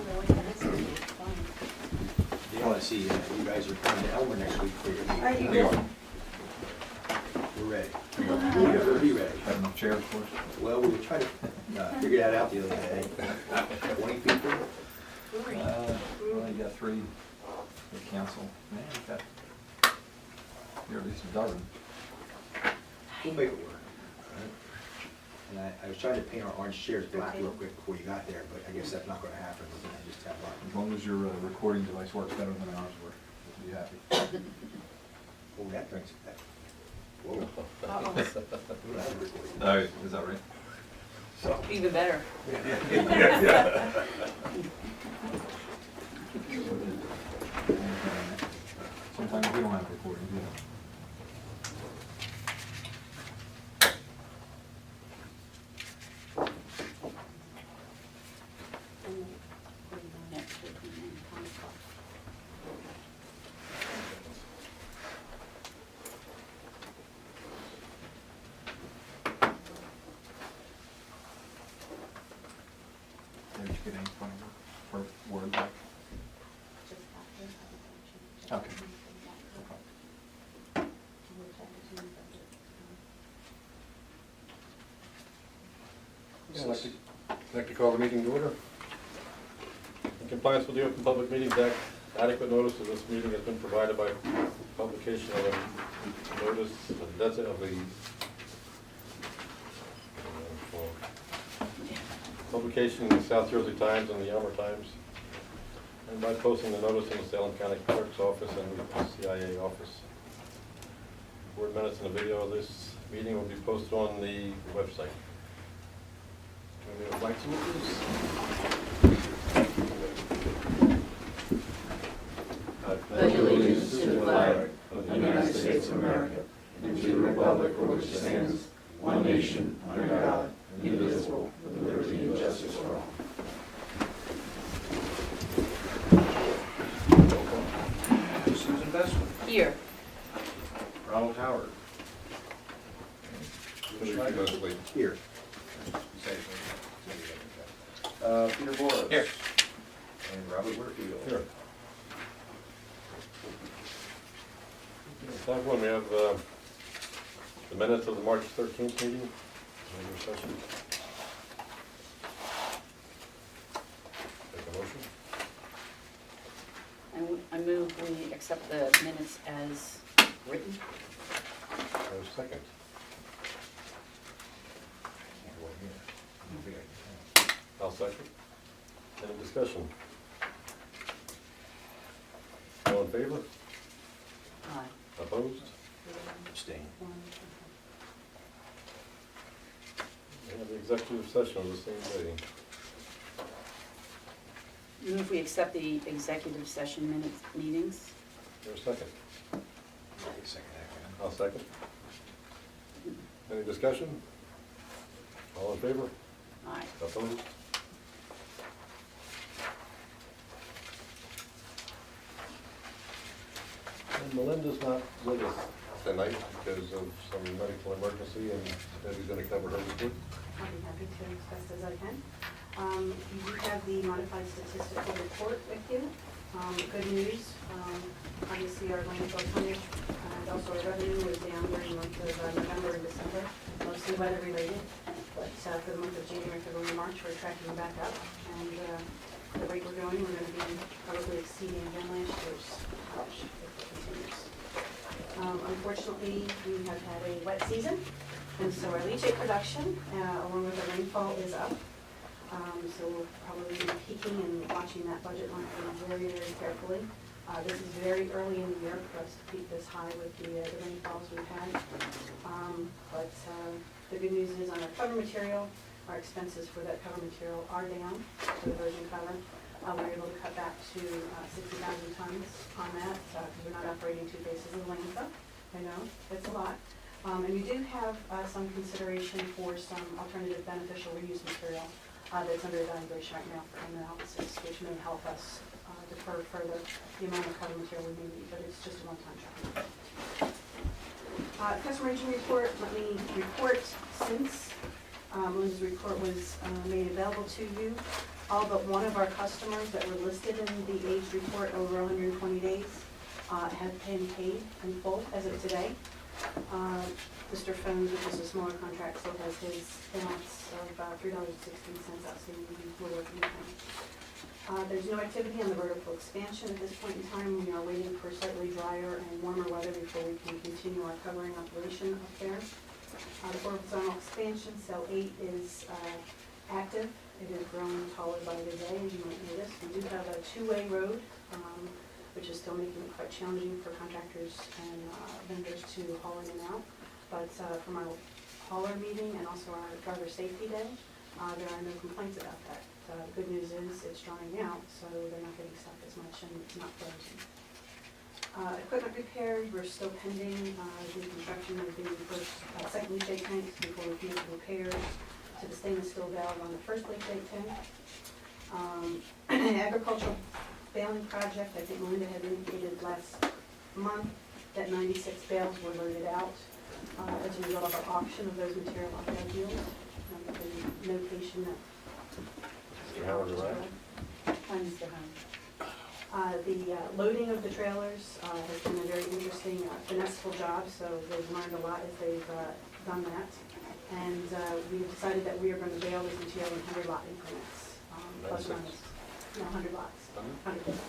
really? That's gonna be fun. Yeah, I want to see, you guys are coming to Elmer next week for your meeting. Are you We are. good? We're ready. We'll be ready. Have enough chairs for us? Well, we tried to figure that out the other day. 20 people? Well, you got 3 for council. Man, you got, you're at least a dozen. We'll make it work. And I was trying to paint our orange chairs black real quick before you got there, but I guess that's not going to happen. We're going to just have As one. long as your recording device works better than ours, we'll be happy. Oh, that brings it back. Whoa. Uh-oh. We'll have a recording. Oh, is that right? So. Even better. Sometimes we don't have recording, do we? Did you get any for word back? Okay. Yeah, I'd like to call the meeting to order. In compliance with the Open Public Meetings Act, adequate notice of this meeting has been provided by publication of a notice of the publication in the South Jersey Times and the Elmer Times, and by posting the notice in the Salem County Clerk's office and the CIA office. Board minutes and a video of this meeting will be posted on the website. Can we have a flag salute, please? Pledge allegiance to the flag of the United States of America and to the republic for which it stands, one nation, under God, indivisible, with liberty and justice for all. Susan Bestman. Here. Ronald Howard. Here. Peter Boris. Here. And Robert Warfield. Here. That one, we have the minutes of the March 13th meeting. Regular session. Take a motion. I move we accept the minutes as written. Have a second. I'll second. Any discussion? All in favor? Aye. Opposed? Abstain. We have the executive session on the same day. Move we accept the executive session minutes, meetings. There's a second. Second. I'll second. Any discussion? All in favor? Aye. Opposed? And Melinda's not with us tonight because of some medical emergency, and Debbie's gonna cover her report. I'll be happy to as best as I can. You do have the modified statistical report with you. Good news, obviously our landfill tonnage and also our revenue was down during the month of November and December, mostly weather related. But for the month of January, February, and March, we're tracking back up. And the rate we're going, we're going to be probably exceeding again last year's tonnage if it continues. Unfortunately, we have had a wet season, and so our leachate production, along with the rainfall, is up. So we'll probably be peaking and watching that budget line very, very carefully. This is very early in the year for us to peak this high with the rainfalls we've had. But the good news is on our cover material, our expenses for that cover material are down for the virgin cover. We're able to cut back to 60,000 tons on that because we're not operating 2 phases of landfill. I know, it's a lot. And we do have some consideration for some alternative beneficial reuse material that's under evaluation right now for analysis, which may help us defer further the amount of cover material we may need, but it's just a one-time job. Customer aging report, let me report since Melinda's report was made available to you. All but one of our customers that were listed in the age report over 120 days have been paid in full as of today. Mr. Phones, which is a smaller contract, still has his balance of $3.16 outstanding. We're working with him. There's no activity on the vertical expansion at this point in time. We are waiting for slightly drier and warmer weather before we can continue our covering operation up there. The horizontal expansion, cell 8, is active. It is growing taller by the day, as you might notice. We do have a two-way road, which is still making it quite challenging for contractors and vendors to haul in and out. But from our hauler meeting and also our driver safety day, there are no complaints about that. The good news is it's drying out, so they're not getting stuck as much and it's not frozen. Equipment repairs, we're still pending the construction of the second leachate tanks before we can make repairs to the stainless steel valve on the first leachate tank. Agricultural baling project, I think Melinda had indicated last month that 96 bales were loaded out as a result of our auction of those material off our deals. The notation that Mr. Howard, right? Hi, Mr. Howard. The loading of the trailers has been a very interesting, finesseful job, so they've learned a lot as they've done that. And we've decided that we are going to bail this material in 100 lot increments, plus or minus, 100 lots. 100 bales.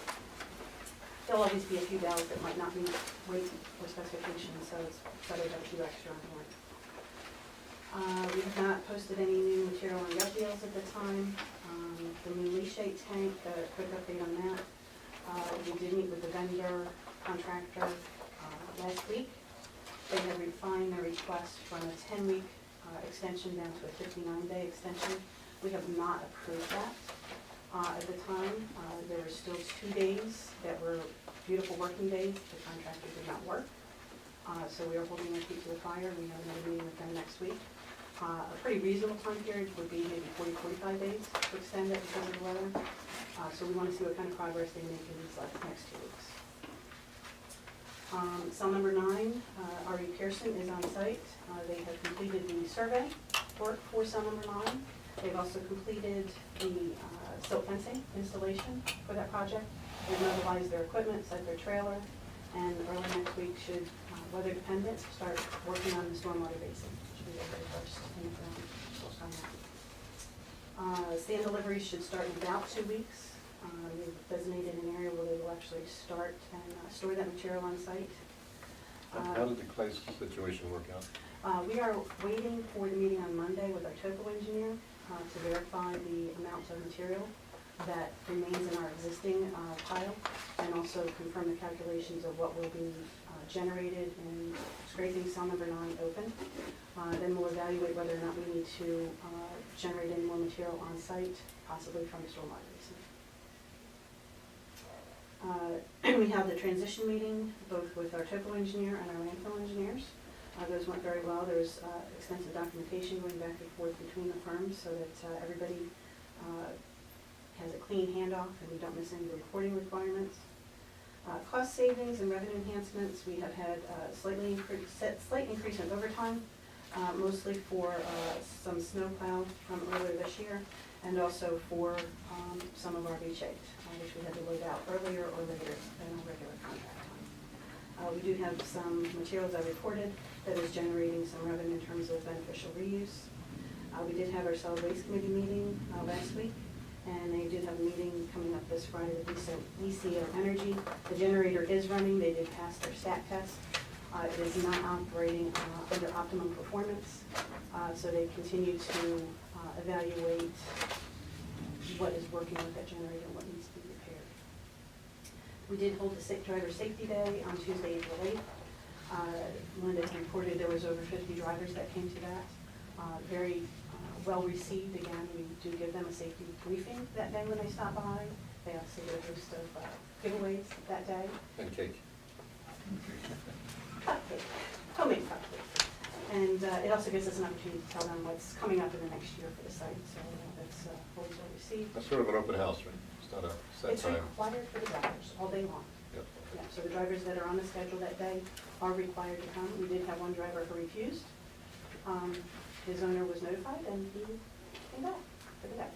There'll always be a few bales that might not meet weight or specifications, so it's better to have a few extra on hand. We have not posted any new material on gut deals at the time. The new leachate tank, a quick update on that. We did meet with the vendor contractor last week. They have refined their request from a 10-week extension down to a 59-day extension. We have not approved that. At the time, there were still 2 days that were beautiful working days. The contractor did not work. So we are holding our feet to the fire. We have another meeting with them next week. A pretty reasonable time period would be maybe 40-45 days to extend it because of the weather. So we want to see what kind of progress they make in these next 2 weeks. Cell number 9, R.E. Pearson is on site. They have completed the survey work for cell number 9. They've also completed the silt fencing installation for that project. They've mobilized their equipment, set their trailer, and early next week should, weather dependent, start working on the stormwater basin. Should be the very first in the ground. Sand deliveries should start in about 2 weeks. We've designated an area where they will actually start and store that material on site. How did the clay situation work out? We are waiting for the meeting on Monday with our topo engineer to verify the amount of material that remains in our existing pile and also confirm the calculations of what will be generated in scraping cell number 9 open. Then we'll evaluate whether or not we need to generate any more material on site, possibly from the stormwater basin. We have the transition meeting both with our topo engineer and our landfill engineers. Those went very well. There was extensive documentation going back and forth between the firms so that everybody has a clean handoff and we don't miss any of the reporting requirements. Cost savings and revenue enhancements, we have had slight increase in overtime, mostly for some snow plow from earlier this year and also for some of our leachate, which we had to load out earlier or later than our regular contract time. We do have some materials I reported that is generating some revenue in terms of beneficial reuse. We did have our solid waste committee meeting last week, and they did have a meeting coming up this Friday with ECO Energy. The generator is running. They did pass their stat test. It is not operating under optimum performance, so they continue to evaluate what is working with that generator and what needs to be repaired. We did hold the driver safety day on Tuesday, April 8th. Linda reported there was over 50 drivers that came to that. Very well received. Again, we do give them a safety briefing that day when they stop by. They also get a host of giveaways that day. And cake. Cupcake, homemade cupcake. And it also gives us an opportunity to tell them what's coming up in the next year for the site. So that's always well received. That's sort of an open house, right? It's not a set It's time. required for the drivers all day long. Yep. Yeah, so the drivers that are on the schedule that day are required to come. We did have one driver who refused. His owner was notified and he came back for the day.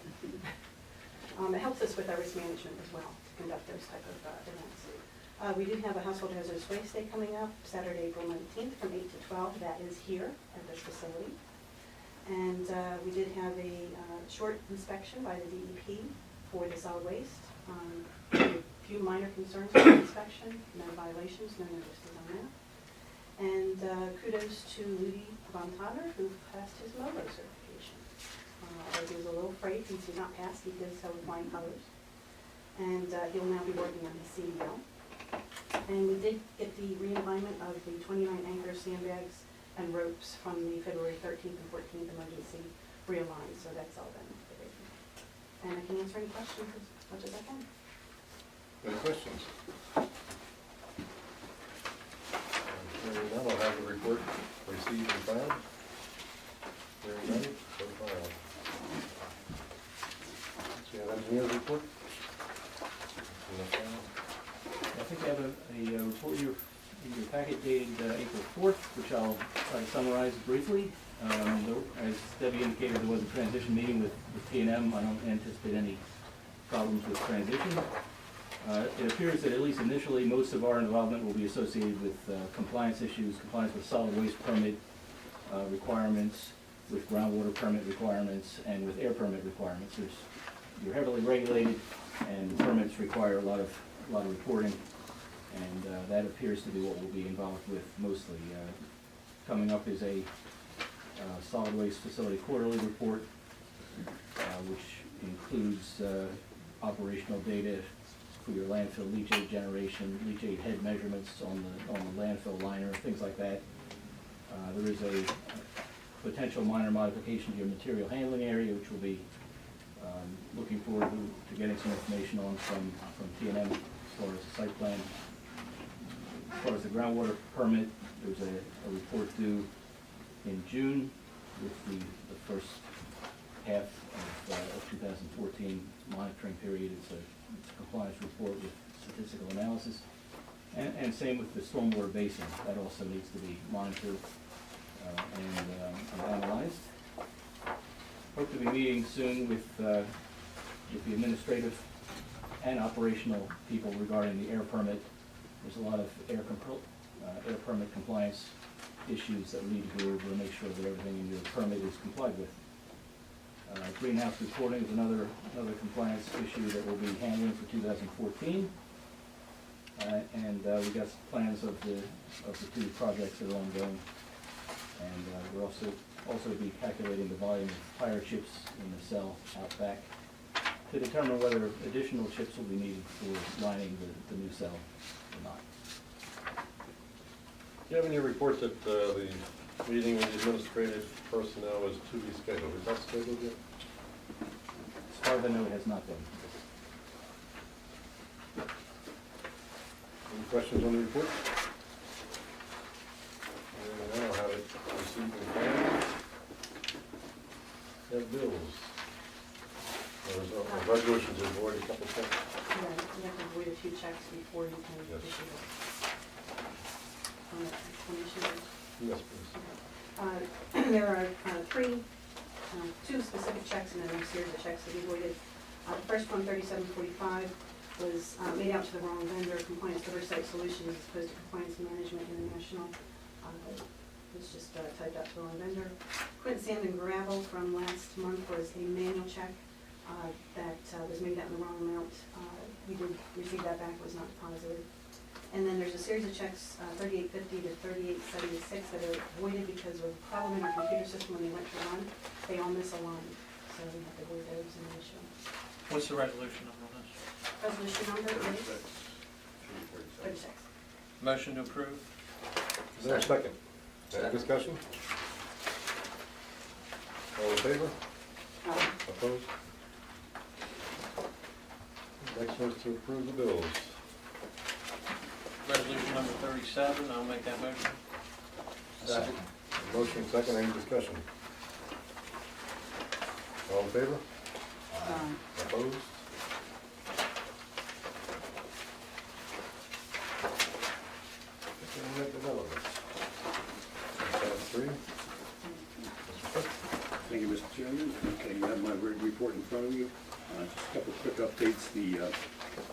It helps us with our risk management as well, to conduct those type of events. We do have a household hazardous waste day coming up, Saturday, April 19th, from 8 to 12. That is here at this facility. And we did have a short inspection by the DEP for the solid waste. A few minor concerns with the inspection, no violations, no notices on that. And kudos to Ludi Von Totter, who passed his MOBO certification. He was a little afraid since he not passed, he did so with flying colors. And he'll now be working on his CDL. And we did get the realignment of the 29 anchor sandbags and ropes from the February 13th and 14th emergency realigned, so that's all done. And I can answer any questions as much as I can. Any questions? Hearing none, I'll have the report received and filed. Hearing none, so filed. So you have engineer's report? In the file. I think I have a report in your packet dated April 4th, which I'll try to summarize briefly. As Debbie indicated, there was a transition meeting with T&M. I don't anticipate any problems with transition. It appears that at least initially, most of our involvement will be associated with compliance issues, compliance with solid waste permit requirements, with groundwater permit requirements, and with air permit requirements. You're heavily regulated, and permits require a lot of reporting, and that appears to be what we'll be involved with mostly. Coming up is a solid waste facility quarterly report, which includes operational data for your landfill leachate generation, leachate head measurements on the landfill liner, things like that. There is a potential minor modification to your material handling area, which we'll be looking forward to getting some information on from T&M as far as the site plan. As far as the groundwater permit, there's a report due in June with the first half of 2014 monitoring period. It's a compliance report with statistical analysis. And same with the stormwater basin. That also needs to be monitored and analyzed. Hope to be meeting soon with the administrative and operational people regarding the air permit. There's a lot of air permit compliance issues that we need to go over and make sure that everything in your permit is complied with. Greenhouse reporting is another compliance issue that we'll be handling for 2014. And we got plans of the two projects that are ongoing. And we'll also be calculating the volume of tire chips in the cell out back to determine whether additional chips will be needed for lining the new cell or not. Do you have any reports that the meeting with the administrative personnel is to be scheduled? Is that scheduled yet? As far as I know, it has not been. Any questions on the report? And I'll have it received and filed. Have bills. There's a resolution to avoid a couple checks. Yeah, you have to avoid a few checks before you can Yes. issue it. On the explanation. Yes, please. There are two specific checks and then a series of checks that we voided. The first one, 3745, was made out to the wrong vendor, Compliance Oversight Solutions, as opposed to Compliance Management International. It's just typed out to the wrong vendor. Quint Sand and Gravel from last month was a manual check that was made out in the wrong amount. We did receive that back, it was not positive. And then there's a series of checks, 3850 to 3876, that are voided because of a problem in our computer system when they went to run. They all misaligned, so we have to void those and issue. What's the resolution number on this? Resolution number is 36. Motion to approve? Is there a second? Any discussion? All in favor? Opposed? Next one is to approve the bills. Resolution number 37, I'll make that motion. Second. Motion second, any discussion? All in favor? Opposed? Economic development. Tab 3. Mr. Cook. Thank you, Mr. Chairman. Okay, you have my report in front of you. Just a couple of quick updates. The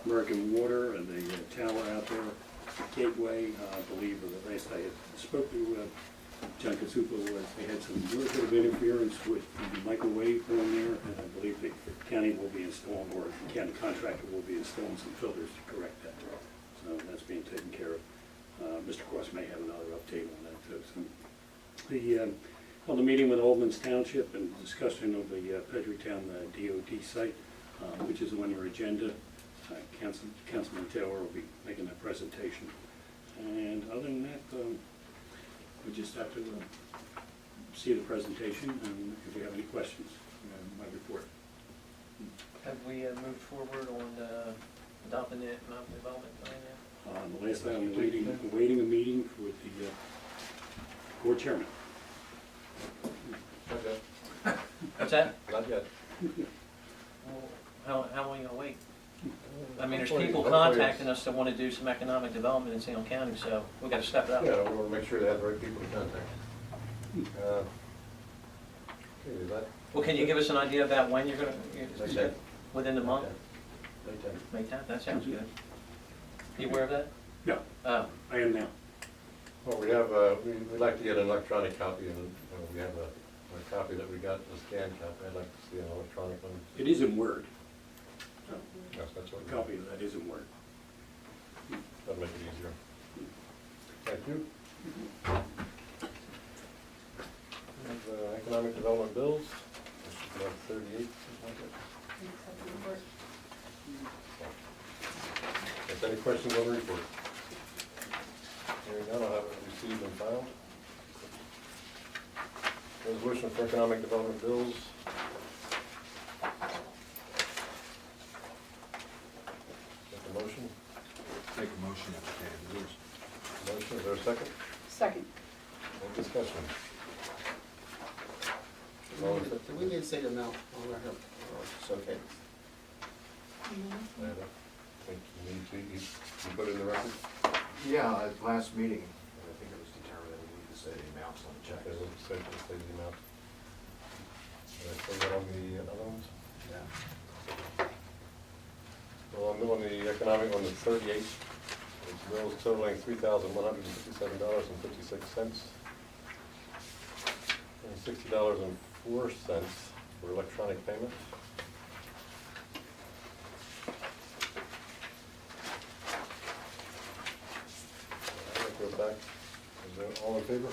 American Water and the tower out there, Gateway, I believe, the last I spoke to John Kazupo, they had some little bit of interference with the microwave going there, and I believe the county will be installing, or the county contractor will be installing some filters to correct that. So that's being taken care of. Mr. Cross may have another update on that too. So the held a meeting with Oldman's Township and discussion of the Pedricktown DOD site, which is on your agenda. Councilman Taylor will be making that presentation. And other than that, we just have to see the presentation, and if you have any questions, my report. Have we moved forward on adopting the economic development plan yet? The last time, I'm awaiting a meeting with the board chairman. Not yet. What's that? Not yet. Well, how long are you gonna wait? I mean, there's Hopefully- people hopefully contacting us that wanna do some economic development in Salem County, so we gotta step it up. Yeah, we want to make sure they have the right people to contact. Okay, is that? Well, can you give us an idea about when you're gonna, May 10th. within the month? May 10th. May 10th, that sounds good. You aware of that? No, Oh, I am now. Well, we have, we'd like to get an electronic copy, and we have a copy that we got, a scanned copy. I'd like to see an electronic one. It is in Word. Yes, that's what A we copy of that is in Word. That'll make it easier. Thank you. Economic development bills, about 38, something like that. If any questions on the report? Hearing none, I'll have it received and filed. Resolution for economic development bills. Make a motion. Make a motion if you can, please. Motion, is there a second? Second. Any discussion? All in favor? Do we need to say the amount on record, or it's okay? I think you need to, you put it in the record? Yeah, at last meeting, I think it was determined that we need to say the amounts on the check. Okay, we'll say the amount. Did I say that on the other ones? Yeah. Well, I'm doing the economic on the 38. It's bills totaling $3,157.56. And $60.04 for electronic payment. I'll go back. Is that all in favor?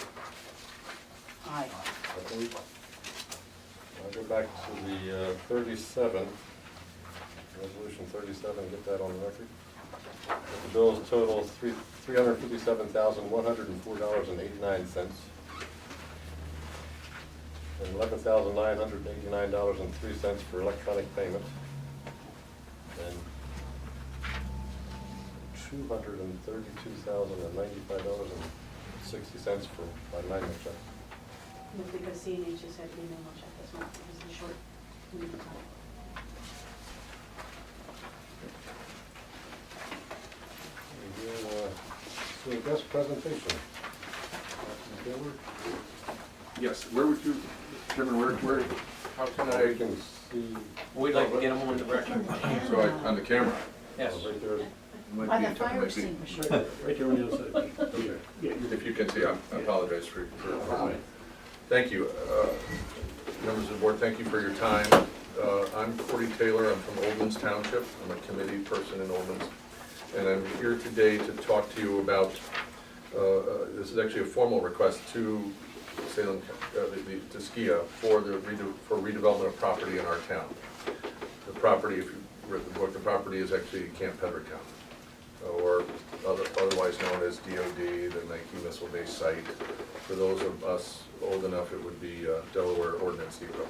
Aye. Opposed? I'll go back to the 37, resolution 37, get that on the record. The bills total $357,104.89. And $11,989.03 for electronic payment. And $232,095.60 for my minor check. Because CNH just had to be minimal check this month, because of the short lead time. We will do a guest presentation. Councilman Taylor? Yes, where would you, Chairman, where, how can I can see. we'd like to get them on the record. on the camera? Yes. Right there. By the fire extinguisher. Right there on the other side. Yeah. If you can see, I apologize for thank you. Members of the board, thank you for your time. I'm Corey Taylor, I'm from Oldman's Township. I'm a committee person in Oldman's. And I'm here today to talk to you about, this is actually a formal request to Salem, to SCIA for redevelopment of property in our town. The property, if you read the book, the property is actually Camp Pedricktown, or otherwise known as DOD, the Nike Missile Base site. For those of us old enough, it would be Delaware Ordnance Depot.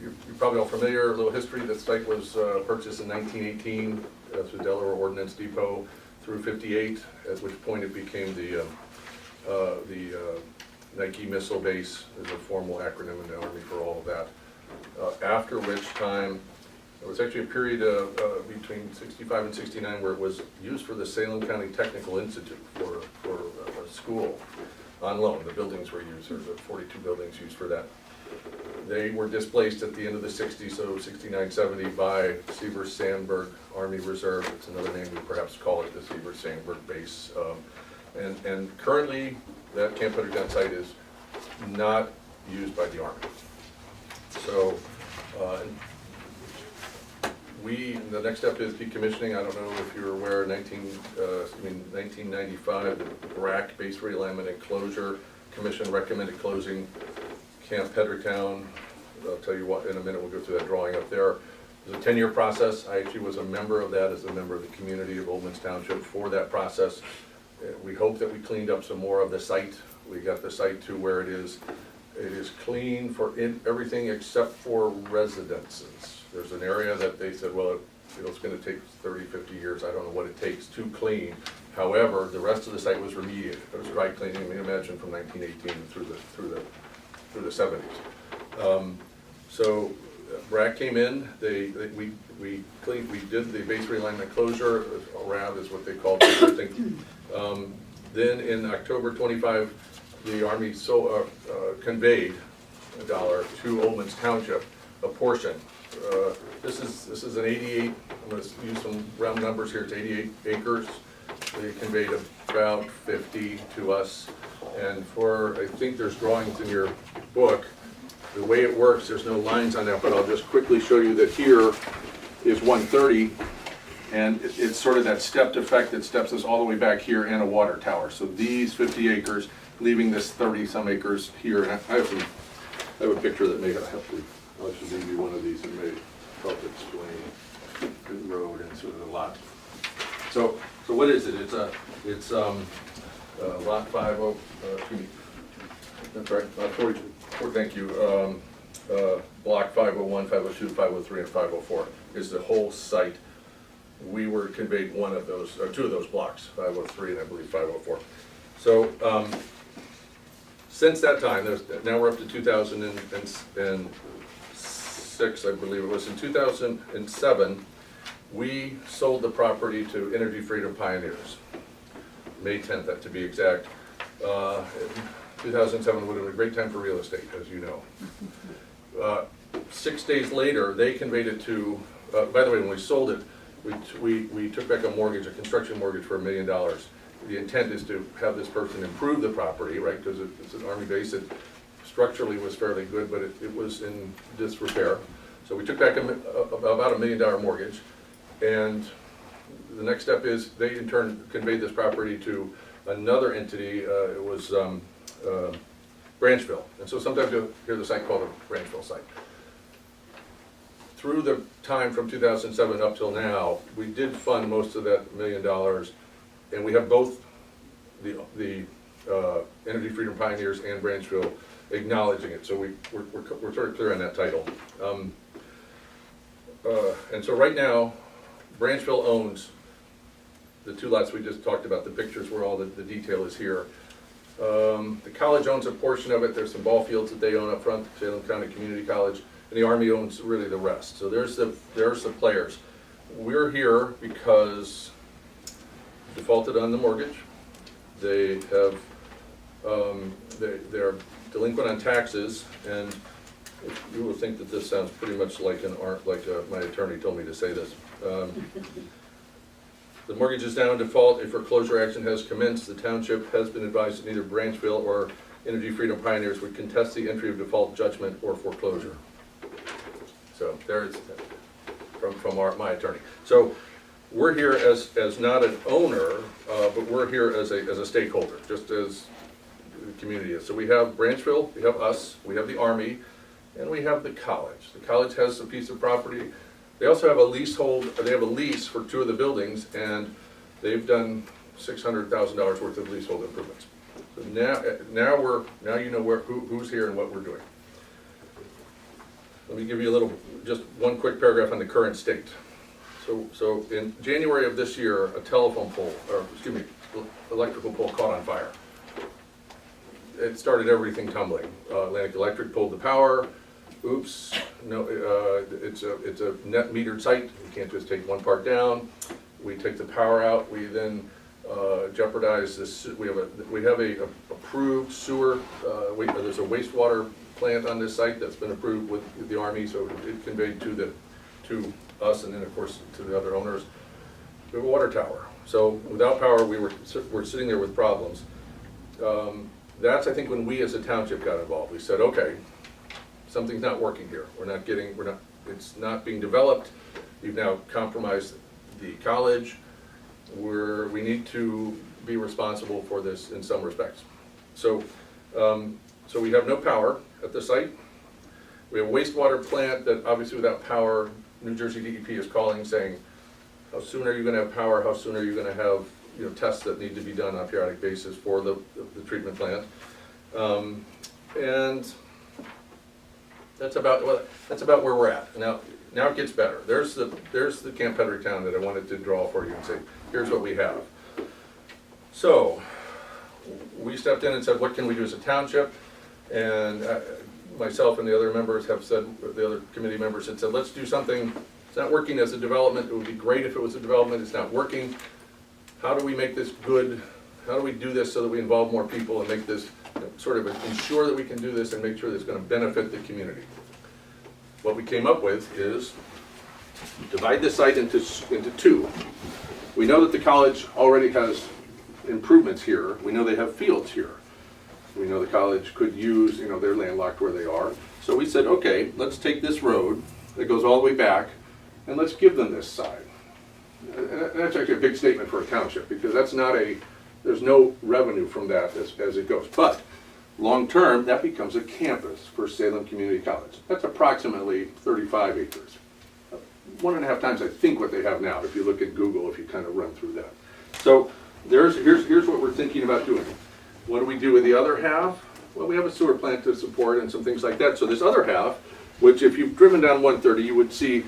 You're probably all familiar, a little history. The site was purchased in 1918 through Delaware Ordnance Depot through 58, at which point it became the Nike Missile Base, is a formal acronym in the Army for all of that. After which time, there was actually a period between 65 and 69 where it was used for the Salem County Technical Institute for a school on loan. The buildings were used, there were 42 buildings used for that. They were displaced at the end of the 60s, so 69, 70 by Sievers Sandberg Army Reserve. It's another name we perhaps call it, the Sievers Sandberg Base. And currently, that Camp Pedricktown site is not used by the Army. So the next step is decommissioning. I don't know if you're aware, 1995, the BRAC, Base Realignment and Closure Commission recommended closing Camp Pedricktown. I'll tell you what, in a minute, we'll go through that drawing up there. It was a 10-year process. I actually was a member of that as a member of the community of Old Mills Township for that process. We hope that we cleaned up some more of the site. We got the site to where it is clean for everything except for residences. There's an area that they said, well, it's going to take 30, 50 years. I don't know what it takes to clean. However, the rest of the site was remediated. It was dry cleaning. I mean, imagine from 1918 through the 70s. So BRAC came in. We cleaned. We did the base realignment closure around, is what they called it, I think. Then in October 25, the Army conveyed $1 to Old Mills Township, a portion. This is an 88. I'm going to use some round numbers here. It's 88 acres. They conveyed about 50 to us. And I think there's drawings in your book. The way it works, there's no lines on that, but I'll just quickly show you that here is 130, and it's sort of that stepped effect that steps us all the way back here and a water tower. So these 50 acres, leaving this 30-some acres here. And I have a picture that may help you. I'll just give you one of these that may help explain the road and sort of the lot. So what is it? It's lot 50. That's right, lot 42. Thank you. Block 501, 502, 503, and 504 is the whole site. We were conveyed one of those, or two of those blocks, 503 and I believe 504. So since that time, now we're up to 2006, I believe it was. In 2007, we sold the property to Energy Freedom Pioneers. May 10th, to be exact. 2007 would have been a great time for real estate, as you know. 6 days later, they conveyed it to, by the way, when we sold it, we took back a mortgage, a construction mortgage for $1 million. The intent is to have this person improve the property, right, because it's an Army base. It structurally was fairly good, but it was in disrepair. So we took back about $1 million mortgage, and the next step is they in turn conveyed this property to another entity. It was Branchville, and so sometimes you'll hear the site called a Branchville site. Through the time from 2007 up till now, we did fund most of that $1 million, and we have both the Energy Freedom Pioneers and Branchville acknowledging it. So we're sort of clear on that title. And so right now, Branchville owns the two lots we just talked about, the pictures where all the detail is here. The college owns a portion of it. There's some ball fields that they own up front, Salem County Community College, and the Army owns really the rest. So there's the players. We're here because defaulted on the mortgage. They have they're delinquent on taxes, and you will think that this sounds pretty much like my attorney told me to say this. The mortgage is now in default. A foreclosure action has commenced. The township has been advised that neither Branchville or Energy Freedom Pioneers would contest the entry of default judgment or foreclosure. So there it's from my attorney. So we're here as not an owner, but we're here as a stakeholder, just as the community is. So we have Branchville, we have us, we have the Army, and we have the college. The college has a piece of property. They also have a leasehold. They have a lease for two of the buildings, and they've done $600,000 worth of leasehold improvements. So now you know who's here and what we're doing. Let me give you just one quick paragraph on the current state. So in January of this year, a electrical pole caught on fire. It started everything tumbling. Atlantic Electric pulled the power. Oops, no, it's a net metered site. You can't just take one part down. We take the power out. We then jeopardize this. We have a approved sewer. There's a wastewater plant on this site that's been approved with the Army, so it conveyed to us and then of course to the other owners. We have a water tower. So without power, we're sitting there with problems. That's, I think, when we as a township got involved. We said, okay, something's not working here. It's not being developed. You've now compromised the college. We need to be responsible for this in some respects. So, so we have no power at the site. We have a wastewater plant that obviously without power, New Jersey DEP is calling saying, how soon are you gonna have power? How soon are you gonna have tests that need to be done on a periodic basis for the treatment plant? And that's about where we're at. Now it gets better. There's the Camp Hedricktown that I wanted to draw for you and say, here's what we have. So we stepped in and said, what can we do as a township? And myself and the other members have said, the other committee members had said, let's do something. It's not working as a development. It would be great if it was a development. It's not working. How do we make this good? How do we do this so that we involve more people and make this sort of ensure that we can do this and make sure that it's going to benefit the community? What we came up with is divide the site into two. We know that the college already has improvements here. We know they have fields here. We know the college could use, they're landlocked where they are. So we said, okay, let's take this road that goes all the way back and let's give them this side. And that's actually a big statement for a township because that's not there's no revenue from that as it goes. But long term, that becomes a campus for Salem Community College. That's approximately 35 acres. 1.5 times I think what they have now, if you look at Google, if you kind of run through that. So here's what we're thinking about doing. What do we do with the other half? Well, we have a sewer plant to support and some things like that. So this other half, which if you've driven down 130, you would see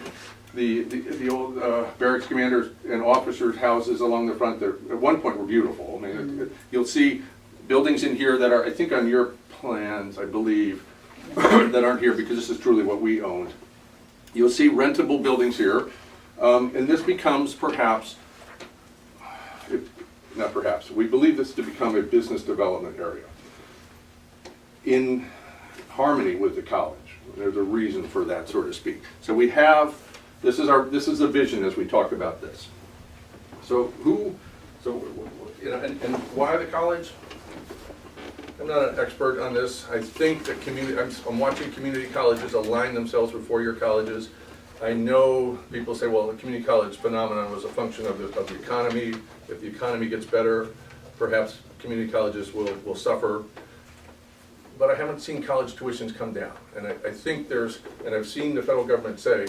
the old barracks commanders and officers' houses along the front there. At one point were beautiful. I mean, you'll see buildings in here that are, I think on your plans, I believe, that aren't here because this is truly what we owned. You'll see rentable buildings here, and this becomes perhaps, not perhaps, we believe this to become a business development area in harmony with the college. There's a reason for that, so to speak. So we have, this is the vision as we talk about this. So and why the college? I'm not an expert on this. I think that I'm watching community colleges align themselves with four-year colleges. I know people say, well, the community college phenomenon was a function of the economy. If the economy gets better, perhaps community colleges will suffer. But I haven't seen college tuitions come down. And I think and I've seen the federal government say,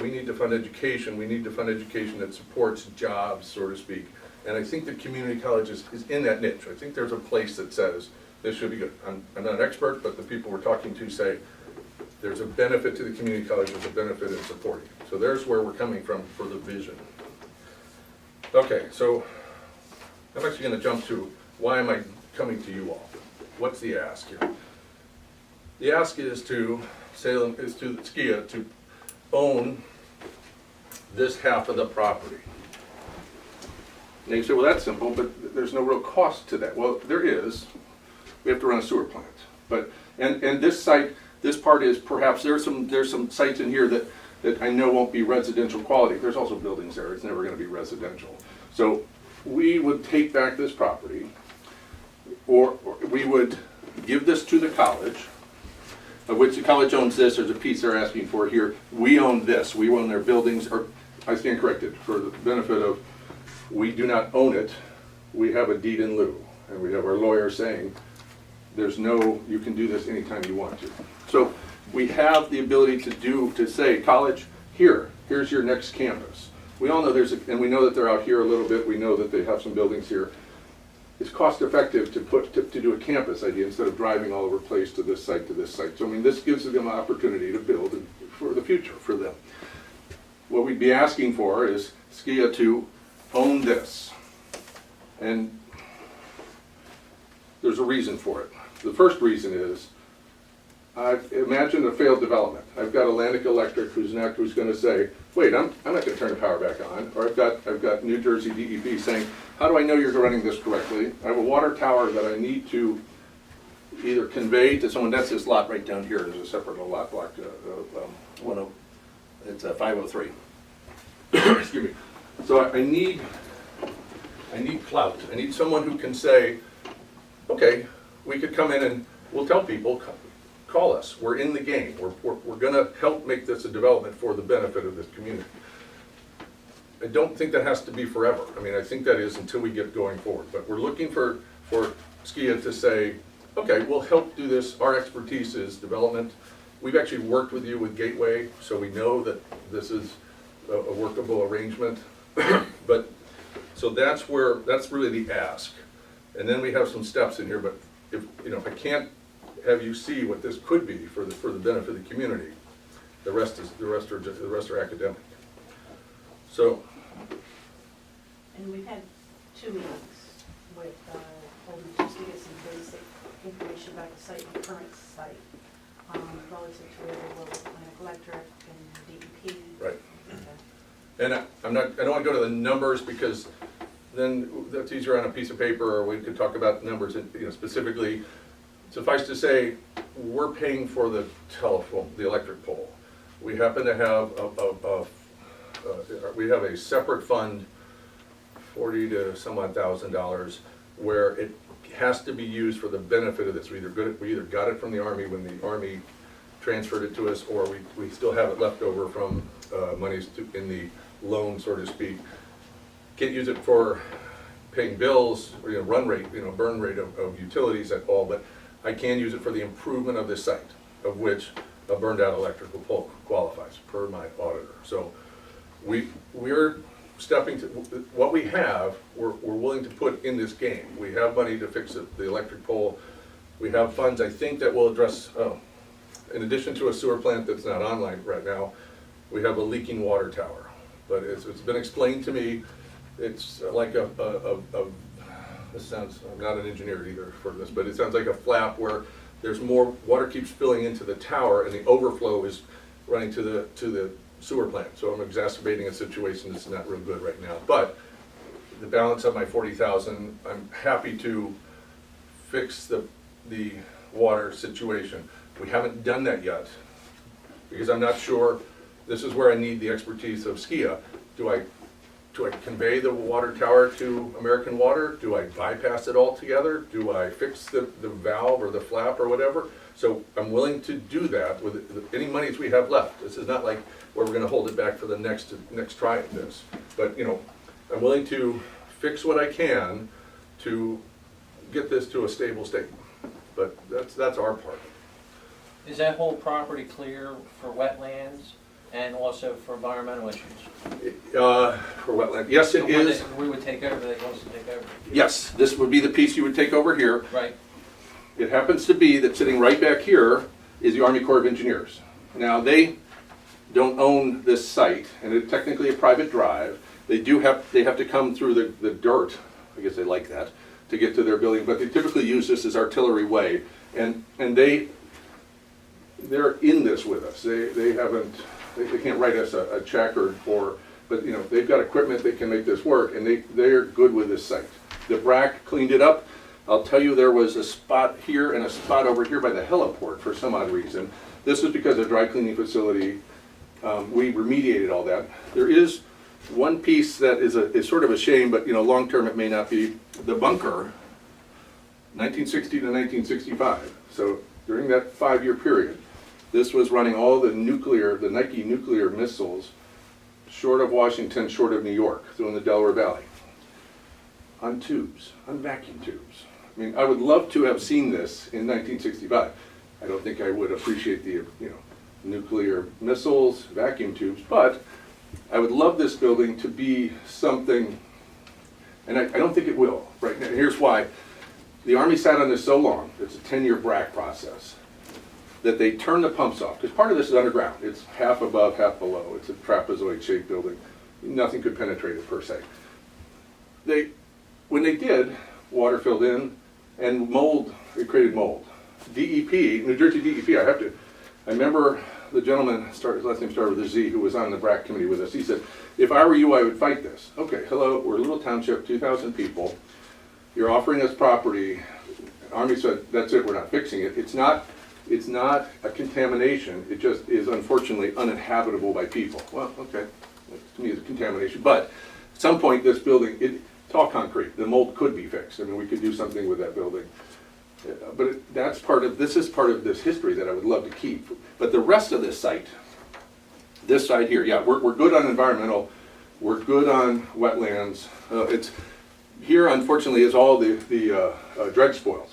we need to fund education. We need to fund education that supports jobs, so to speak. And I think the community college is in that niche. I think there's a place that says this should be good. I'm not an expert, but the people we're talking to say there's a benefit to the community college, there's a benefit in supporting. So there's where we're coming from for the vision. Okay, so I'm actually going to jump to why am I coming to you all? What's the ask here? The ask is to SCIA to own this half of the property. And you say, well, that's simple, but there's no real cost to that. Well, there is. We have to run a sewer plant. But and this site, this part is perhaps there's some sites in here that I know won't be residential quality. There's also buildings there. It's never going to be residential. So we would take back this property, or we would give this to the college, of which the college owns this. There's a piece they're asking for here. We own this. We own their buildings, or I stand corrected for the benefit of, we do not own it. We have a deed in lieu, and we have our lawyer saying you can do this anytime you want to. So we have the ability to say, college, here's your next campus. We all know and we know that they're out here a little bit. We know that they have some buildings here. It's cost effective to do a campus idea instead of driving all over the place to this site, to this site. So I mean, this gives them an opportunity to build for the future for them. What we'd be asking for is SCIA to own this. And there's a reason for it. The first reason is, I've imagined a failed development. I've got Atlantic Electric who's going to say, wait, I'm not going to turn the power back on. Or I've got New Jersey DEP saying, how do I know you're running this correctly? I have a water tower that I need to either convey to someone, that's this lot right down here, there's a separate little lot block, it's a 503. Excuse me. So I need clout. I need someone who can say, okay, we could come in and we'll tell people, call us. We're in the game. We're going to help make this a development for the benefit of this community. I don't think that has to be forever. I mean, I think that is until we get going forward. But we're looking for SCIA to say, okay, we'll help do this. Our expertise is development. We've actually worked with you with Gateway, so we know that this is a workable arrangement. But so that's really the ask. And then we have some steps in here, but if I can't have you see what this could be for the benefit of the community, the rest are academic. So. And we've had 2 meetings with Holden just to get some basic information about the site, the current site, relative to where they will with Atlantic Electric and DEP. Right. Okay. And I don't want to go to the numbers because then that's easier on a piece of paper, or we could talk about numbers specifically. Suffice to say, we're paying for the telephone, the electric pole. We happen to have we have a separate fund, $40,000 to some odd $1,000, where it has to be used for the benefit of this. We either got it from the Army when the Army transferred it to us, or we still have it left over from monies in the loan, so to speak. Can't use it for paying bills, or, run rate, burn rate of utilities at all, but I can use it for the improvement of this site, of which a burned out electrical pole qualifies per my auditor. So we're stepping to what we have. We're willing to put in this game. We have money to fix the electric pole. We have funds, I think, that will address. In addition to a sewer plant that's not online right now, we have a leaking water tower. But it's been explained to me. It's like this sounds. I'm not an engineer either for this, but it sounds like a flap where there's more water keeps filling into the tower, and the overflow is running to the sewer plant. So I'm exacerbating a situation that's not real good right now. But the balance of my $40,000, I'm happy to fix the water situation. We haven't done that yet because I'm not sure. This is where I need the expertise of SCIA. Do I convey the water tower to American Water? Do I bypass it altogether? Do I fix the valve or the flap or whatever? So I'm willing to do that with any monies we have left. This is not like where we're going to hold it back for the next try at this. But I'm willing to fix what I can to get this to a stable state. But that's our part. Is that whole property clear for wetlands and also for environmental issues? For wetland, yes, it is. We would take over, they want us to take over. Yes, this would be the piece you would take over here. Right. It happens to be that sitting right back here is the Army Corps of Engineers. Now, they don't own this site, and it's technically a private drive. They have to come through the dirt, I guess they like that, to get to their building, but they typically use this as artillery way. And they're in this with us. They can't write us a check but they've got equipment that can make this work, and they're good with this site. The BRAC cleaned it up. I'll tell you, there was a spot here and a spot over here by the heliport for some odd reason. This was because of dry cleaning facility. We remediated all that. There is one piece that is sort of a shame, but long term it may not be. The bunker, 1960 to 1965. So during that 5-year period, this was running all the Nike nuclear missiles short of Washington, short of New York, through in the Delaware Valley, on tubes, on vacuum tubes. I mean, I would love to have seen this in 1965. I don't think I would appreciate the nuclear missiles, vacuum tubes, but I would love this building to be something, and I don't think it will right now. Here's why. The Army sat on this so long, it's a 10-year BRAC process, that they turn the pumps off, because part of this is underground. It's half above, half below. It's a trapezoid-shaped building. Nothing could penetrate it per se. When they did, water filled in, and mold, it created mold. DEP, New Jersey DEP, I remember the gentleman, his last name started with a Z, who was on the BRAC committee with us. He said, if I were you, I would fight this. Okay, hello, we're a little township, 2,000 people. You're offering us property. Army said, that's it, we're not fixing it. It's not a contamination, it just is unfortunately uninhabitable by people. Well, okay, to me it's a contamination, but at some point this building, it's all concrete, the mold could be fixed. I mean, we could do something with that building. But this is part of this history that I would love to keep. But the rest of this site here, yeah, we're good on environmental, we're good on wetlands. Here unfortunately is all the dredge spoils.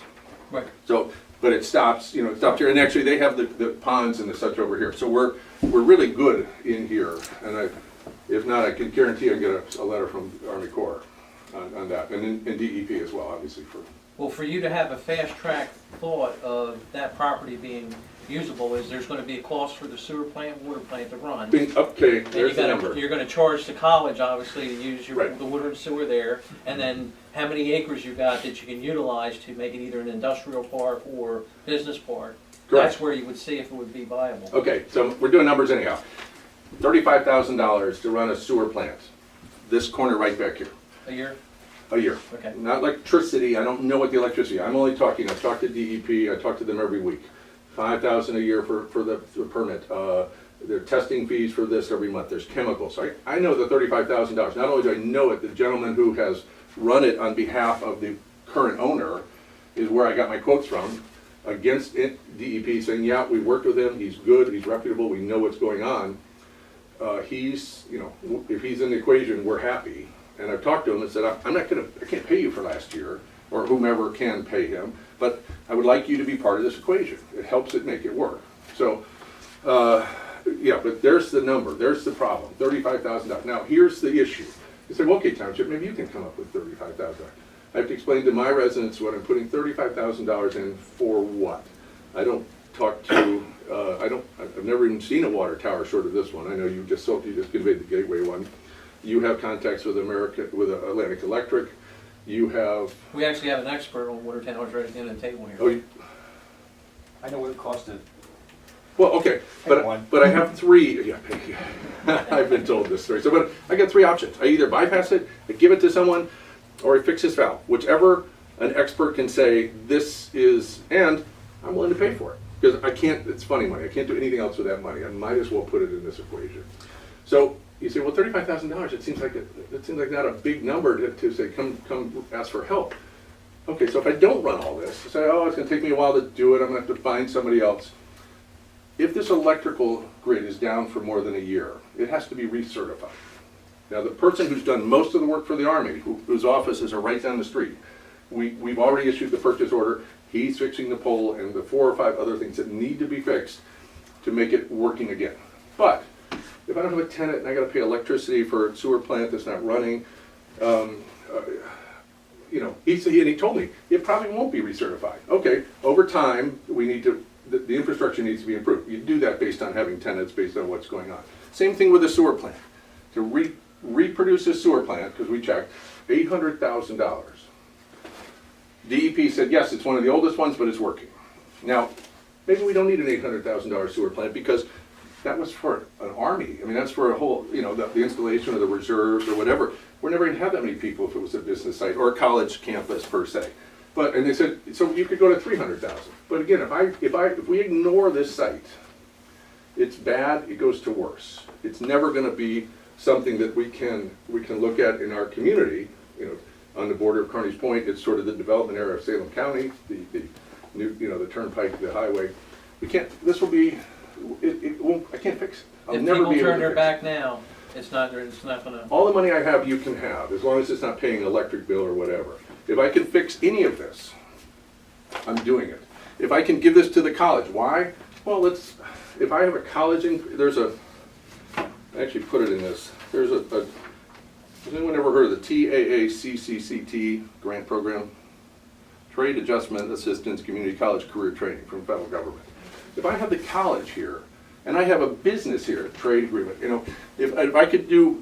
Right. So, but it stops, it stops here, and actually they have the ponds and the such over here. So we're really good in here, and if not, I can guarantee I get a letter from Army Corps on that, and DEP as well, obviously for. Well, for you to have a fast-track thought of that property being usable, is there's gonna be a cost for the sewer plant, water plant to run. Okay, And there's the number. you're gonna charge the college, obviously, to use Right. the water and sewer there, and then how many acres you got that you can utilize to make it either an industrial park or business park. Correct. That's where you would see if it would be viable. Okay, so we're doing numbers anyhow. $35,000 to run a sewer plant. This corner right back here, A year? a year. Okay. Not electricity, I don't know what the electricity, I'm only talking, I've talked to DEP, I talk to them every week. $5,000 a year for the permit. There are testing fees for this every month, there's chemicals. I know the $35,000, not only do I know it, the gentleman who has run it on behalf of the current owner is where I got my quotes from, against it, DEP saying, yeah, we worked with him, he's good, he's reputable, we know what's going on. He's, if he's in the equation, we're happy. And I've talked to him and said, I can't pay you for last year, or whomever can pay him, but I would like you to be part of this equation. It helps it make it work. So, yeah, but there's the number, there's the problem, $35,000. Now, here's the issue. You say, well, okay, Township, maybe you can come up with $35,000. I have to explain to my residents what I'm putting $35,000 in for what. I don't talk to, I've never even seen a water tower short of this one. I know you just conveyed the Gateway one. You have contacts with Atlantic Electric. You have. We actually have an expert on water towers right at the end of the table here. Oh, I know what it cost to. well, okay, Pick one. but I have three. Yeah, I've been told this story. So, but I got three options. I either bypass it, I give it to someone, or I fix this valve. Whichever an expert can say this is, and I'm willing to pay for it because I can't. It's funny money. I can't do anything else with that money. I might as well put it in this equation. So. You say, well, $35,000. It seems like not a big number to say, come ask for help. Okay, so if I don't run all this, say, oh, it's going to take me a while to do it. I'm going to have to find somebody else. If this electrical grid is down for more than a year, it has to be recertified. Now, the person who's done most of the work for the Army, whose offices are right down the street, we've already issued the purchase order. He's fixing the pole and the 4 or 5 other things that need to be fixed to make it working again. But if I don't have a tenant and I got to pay electricity for a sewer plant that's not running, he told me it probably won't be recertified. Okay, over time we need to, the infrastructure needs to be improved. You do that based on having tenants, based on what's going on. Same thing with a sewer plant. To reproduce a sewer plant, because we checked, $800,000. DEP said yes, it's one of the oldest ones, but it's working. Now, maybe we don't need an $800,000 sewer plant because that was for an army. I mean, that's for a whole, the installation of the reserves or whatever. We're never going to have that many people if it was a business site or a college campus per se. And they said, so you could go to 300,000. But again, if we ignore this site, it's bad, it goes to worse. It's never going to be something that we can look at in our community. On the border of Carney's Point, it's sort of the development area of Salem County, the new, the turnpike, the highway. We can't, this will be, it won't, I can't fix it. I'll If never people be able turn to their fix back now, it's not gonna. all the money I have, you can have, as long as it's not paying an electric bill or whatever. If I can fix any of this, I'm doing it. If I can give this to the college, why? Well, if I have a college, I actually put it in this. Has anyone ever heard of the TAACCCT grant program? Trade Adjustment Assistance Community College Career Training from the federal government. If I have the college here, and I have a business here, trade agreement, if I could do,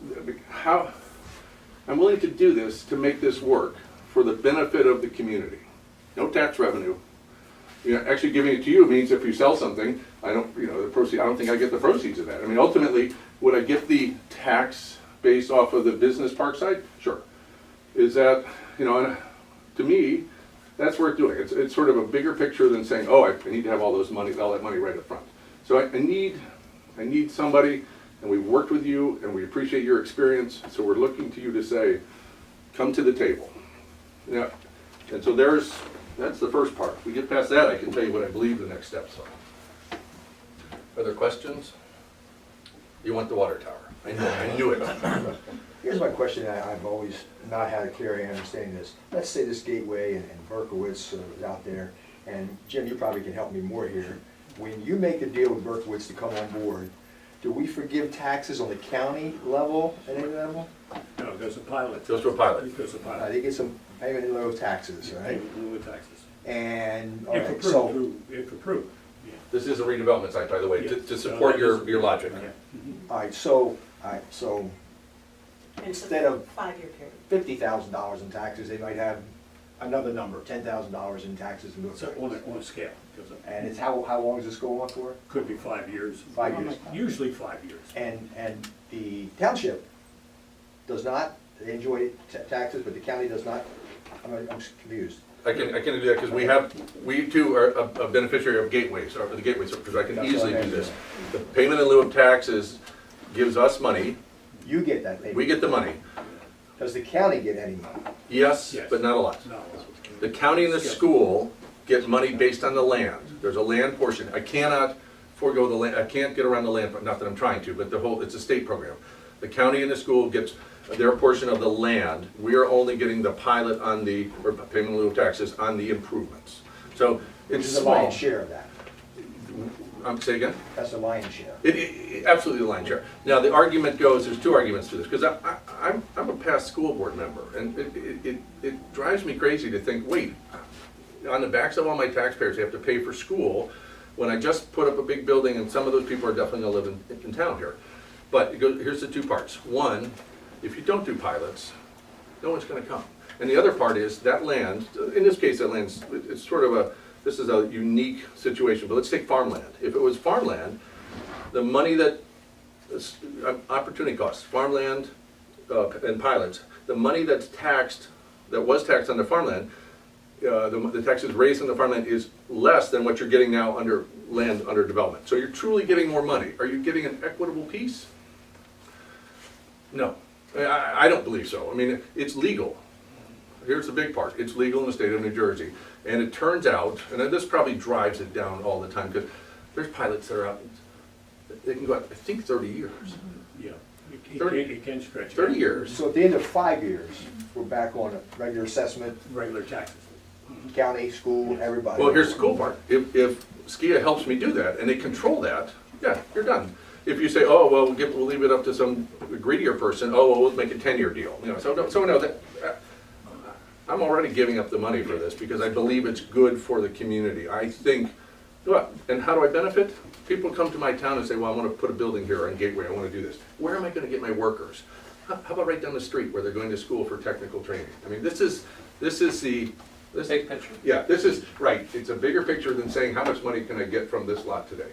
I'm willing to do this to make this work for the benefit of the community. No tax revenue. Actually giving it to you means if you sell something, I don't think I get the proceeds of that. I mean, ultimately, would I get the tax base off of the business park side? Sure. Is that, to me, that's worth doing. It's sort of a bigger picture than saying, oh, I need to have all that money right up front. So I need somebody, and we've worked with you, and we appreciate your experience, so we're looking to you to say, come to the table. Yeah, and so that's the first part. If we get past that, I can tell you what I believe the next steps are. Are there questions? You want the water tower. I knew it. Here's my question, I've always not had a clear understanding of this. Let's say this Gateway and Berkowitz is out there, and Jim, you probably can help me more here. When you make the deal with Berkowitz to come on board, do we forgive taxes on the county level, at any level? No, it goes to pilot. Goes to a pilot. It goes to pilot. They get some payment in lieu of taxes, right? In lieu of taxes. And, all If right, approved, so, if approved, yeah. This is a redevelopment site, by the way, Yeah. to support your logic. Yeah. all right, so And it's a instead of 5-year period. $50,000 in taxes, they might have another number, $10,000 in taxes in lieu of So taxes. on a scale, goes up. And it's how long does this go on for? Could be 5 years. 5 years. Usually 5 years. And the township does not, they enjoy taxes, but the county does not? I'm confused. I can do that because we too are a beneficiary of gateways, or the gateways, because I can That's easily what I do this. understand. The payment in lieu of taxes gives us money, You get that payment. we get the money. Does the county get any money? Yes, Yes. but not a lot. No. The county and the school get money based on the land. There's a land portion. I cannot forego the land, I can't get around the land, not that I'm trying to, but it's a state program. The county and the school gets their portion of the land. We are only getting the pilot on or payment in lieu of taxes on the improvements. So Which it's is the small. lion's share of that. Say again? That's the lion's share. Absolutely the lion's share. Now, the argument goes, there's two arguments to this, because I'm a past school board member, and it drives me crazy to think, wait, on the backs of all my taxpayers, they have to pay for school, when I just put up a big building, and some of those people are definitely gonna live in town here. But here's the two parts. One, if you don't do pilots, no one's gonna come. And the other part is, that land, in this case, that land's, it's sort of this is a unique situation, but let's take farmland. If it was farmland, the money that, opportunity costs, farmland and pilots, the money that's taxed, that was taxed on the farmland, the taxes raised on the farmland is less than what you're getting now under land under development. So you're truly getting more money. Are you getting an equitable piece? No, I don't believe so. I mean, it's legal. Here's the big part. It's legal in the state of New Jersey. And it turns out, and this probably drives it down all the time, because there's pilots that are out, they can go out, I think, 30 years. Yeah. It can stretch. 30 years. So at the end of 5 years, we're back on a regular assessment, Regular taxes. county, school, everybody. Well, here's the cool part. If SCIA helps me do that, and they control that, yeah, you're done. If you say, oh, well, we'll leave it up to some greedier person, oh, well, we'll make a 10-year deal. You know, so no, that, I'm already giving up the money for this because I believe it's good for the community. I think, what, and how do I benefit? People come to my town and say, well, I want to put a building here on Gateway, I want to do this. Where am I going to get my workers? How about right down the street where they're going to school for technical training? I mean, this is the, Big picture. yeah, this is, right, it's a bigger picture than saying how much money can I get from this lot today?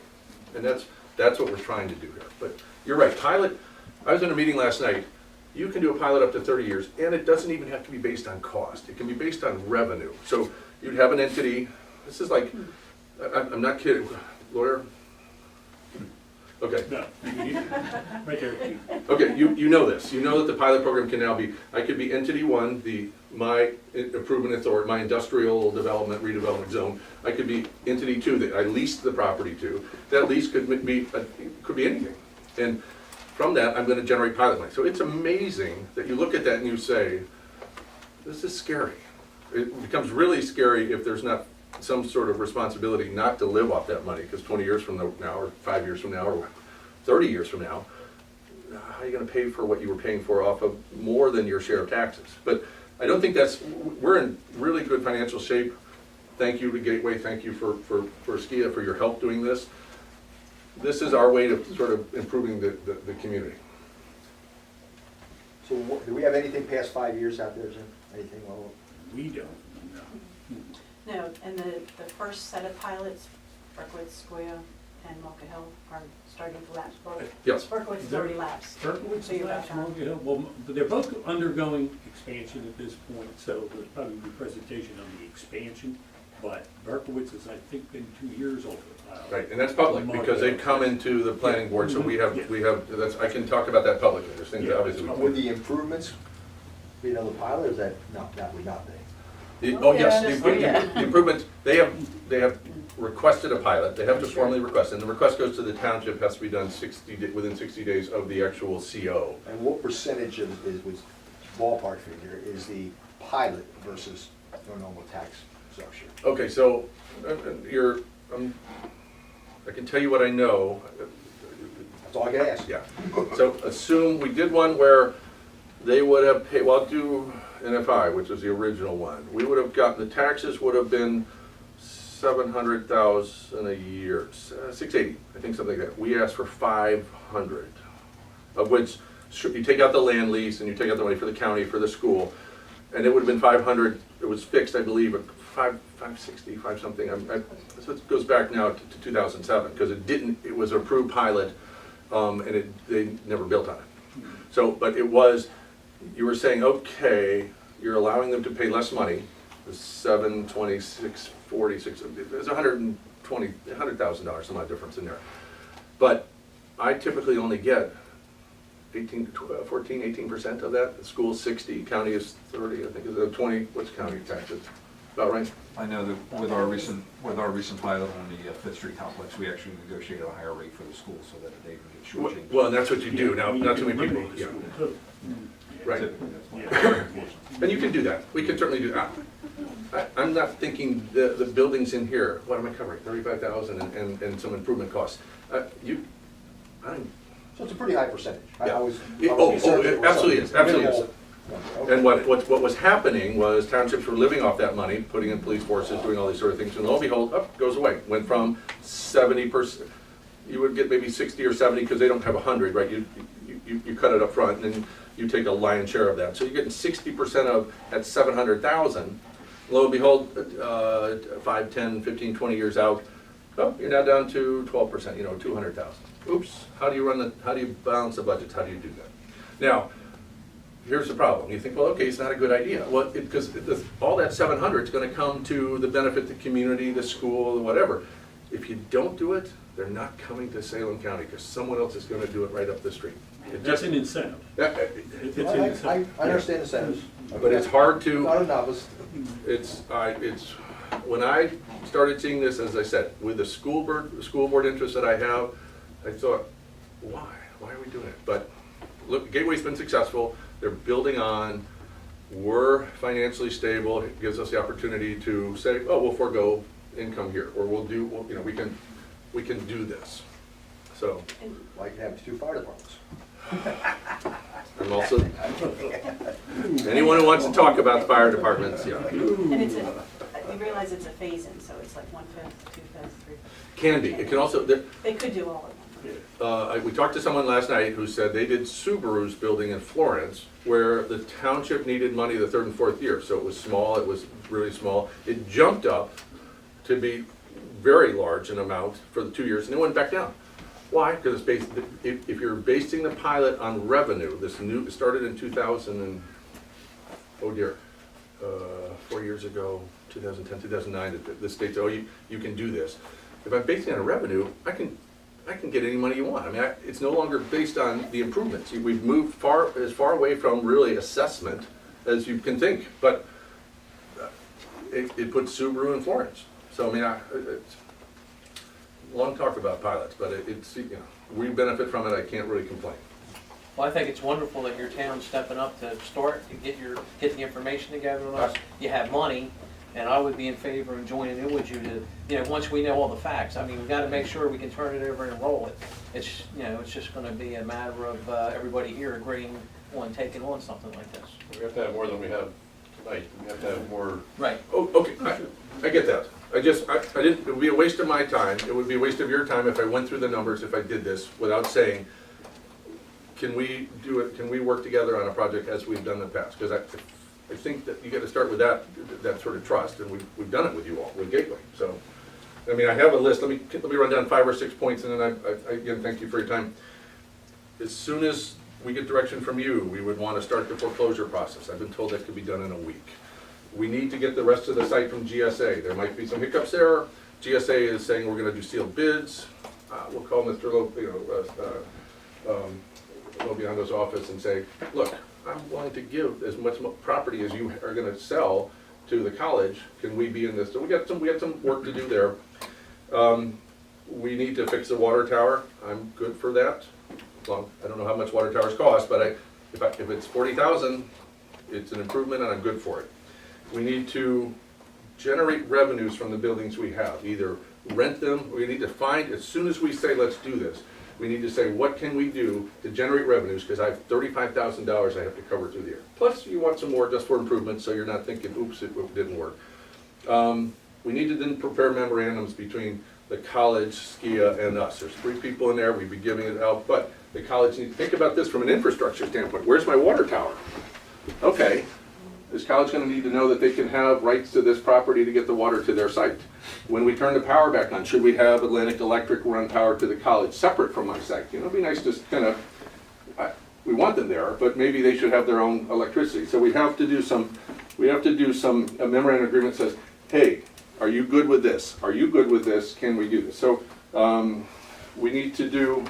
And that's what we're trying to do here. But you're right, pilot, I was in a meeting last night, you can do a pilot up to 30 years, and it doesn't even have to be based on cost. It can be based on revenue. So you'd have an entity, this is like, I'm not kidding, lawyer? Okay. No, right there. Okay, you know this. You know that the pilot program can now be, I could be entity one, my improvement authority, my industrial development, redevelopment zone. I could be entity two that I leased the property to. That lease could be anything. And from that, I'm gonna generate pilot money. So it's amazing that you look at that and you say, this is scary. It becomes really scary if there's not some sort of responsibility not to live off that money, because 20 years from now, or 5 years from now, or 30 years from now, how are you gonna pay for what you were paying for off of more than your share of taxes? But I don't think we're in really good financial shape. Thank you to Gateway, thank you for SCIA for your help doing this. This is our way of sort of improving the community. So do we have anything past 5 years out there, Jim? Anything? Well, We don't, no. No, and the first set of pilots, Berkowitz, Goya, and Market Hill are starting to lapse. Both. Yes. Berkowitz has already lapsed. Berkowitz So you're is back on. well, but they're both undergoing expansion at this point, so there's probably a presentation on the expansion. But Berkowitz has, I think, been 2 years over. Right, and that's public, because they come into the planning board, so we have, that's, I can talk about that publicly, there's things that obviously. Would the improvements be another pilot, or is that not, that would not be? Oh, yes, yes, the improvements, they have requested a pilot, they have to formally request, and the request goes to the township, has to be done within 60 days of the actual CO. And what percentage of, was ballpark figure, is the pilot versus the normal tax structure? Okay, so, I can tell you what I know. That's all I can ask. Yeah, so assume we did one where they would have paid, well, do NFI, which was the original one. We would have gotten, the taxes would have been 700,000 a year, 680, I think, something like that. We asked for 500, of which you take out the land lease and you take out the money for the county, for the school, and it would have been 500, it was fixed, I believe, at 560, 5 something. So it goes back now to 2007, because it was an approved pilot, and they never built on it. So, but it was, you were saying, okay, you're allowing them to pay less money, the 726, 46, there's $100,000, some odd difference in there. But I typically only get 18% of that. The school's 60, county is 30, I think, is it 20, what's county taxes? About right? I know that with our recent pilot on the Fifth Street complex, we actually negotiated a higher rate for the school so that they can get shortchanged. Well, and that's what you do now, not too many people, yeah. Right. Typically, that's why. And you can do that, we can certainly do that. I'm not thinking the buildings in here, what am I covering, 35,000 and some improvement costs. So it's a pretty high percentage. I Yeah. was. It absolutely is, absolutely is. And what was happening was townships were living off that money, putting in police forces, doing all these sort of things, and lo and behold, up goes away. Went from 70%, you would get maybe 60 or 70 because they don't have 100, right? You cut it up front and then you take a lion's share of that. So you're getting 60% of at 700,000. Lo and behold, 5, 10, 15, 20 years out, oh, you're now down to 12%, 200,000. Oops, how do you balance the budgets? How do you do that? Now, here's the problem. You think, well, okay, it's not a good idea. Well, because all that 700 is going to come to the benefit of the community, the school, whatever. If you don't do it, they're not coming to Salem County because someone else is going to do it right up the street. That's an incentive. It's an I incentive. understand incentives. But it's hard to. Not a novice. It's when I started seeing this, as I said, with the school board interest that I have, I thought, why are we doing it? But look, Gateway's been successful. They're building on. We're financially stable. It gives us the opportunity to say, oh, we'll forego income here, or we can do this. So Like to have 2 fire departments. I'm also anyone who wants to talk about the fire departments, yeah. And we realize it's a phase-in, so it's like 1/5, 2/5, 3/5. Can be. It can also. They could do all of them. We talked to someone last night who said they did Subaru's building in Florence where the township needed money the 3rd and 4th year. So it was small, it was really small. It jumped up to be very large in amount for the 2 years and it went back down. Why? Because it's if you're basing the pilot on revenue, it started in 2000 and, oh dear, 4 years ago, 2010, 2009, the state said, oh, you can do this. If I'm basing it on revenue, I can get any money you want. I mean, it's no longer based on the improvements. We've moved as far away from really assessment as you can think, but it puts Subaru in Florence. So I mean, it's long talk about pilots, but we benefit from it. I can't really complain. Well, I think it's wonderful that your town's stepping up to start to get the information together on us. You have money, and I would be in favor of joining in with you to, once we know all the facts. I mean, we've got to make sure we can turn it over and roll it. It's just going to be a matter of everybody here agreeing on taking on something like this. We have to have more than we have tonight. We have to have more. Right. Oh, okay, I get that. I didn't, it would be a waste of my time. It would be a waste of your time if I went through the numbers, if I did this without saying, can we do it, can we work together on a project as we've done in the past? Because I think that you got to start with that sort of trust, and we've done it with you all, with Gateway. So I mean, I have a list, let me run down 5 or 6 points, and then I again, thank you for your time. As soon as we get direction from you, we would want to start the foreclosure process. I've been told that could be done in a week. We need to get the rest of the site from GSA. There might be some hiccups there. GSA is saying we're gonna do sealed bids. We'll call Mr. Lobiando's office and say, look, I'm willing to give as much property as you are gonna sell to the college. Can we be in this? So we got some work to do there. We need to fix the water tower. I'm good for that. Well, I don't know how much water towers cost, but if it's 40,000, it's an improvement and I'm good for it. We need to generate revenues from the buildings we have, either rent them, we need to find, as soon as we say, let's do this, we need to say, what can we do to generate revenues, because I have $35,000 I have to cover through the year. Plus, you want some more just for improvements, so you're not thinking, oops, it didn't work. We need to then prepare memorandums between the college, SCIA, and us. There's 3 people in there, we'd be giving it out, but the college needs to think about this from an infrastructure standpoint. Where's my water tower? Okay. Is college going to need to know that they can have rights to this property to get the water to their site? When we turn the power back on, should we have Atlantic Electric run power to the college separate from my site? You know, it'd be nice to kind of, we want them there, but maybe they should have their own electricity. So we have to do some, a memorandum agreement says, hey, are you good with this? Are you good with this? Can we do this? So we need to do,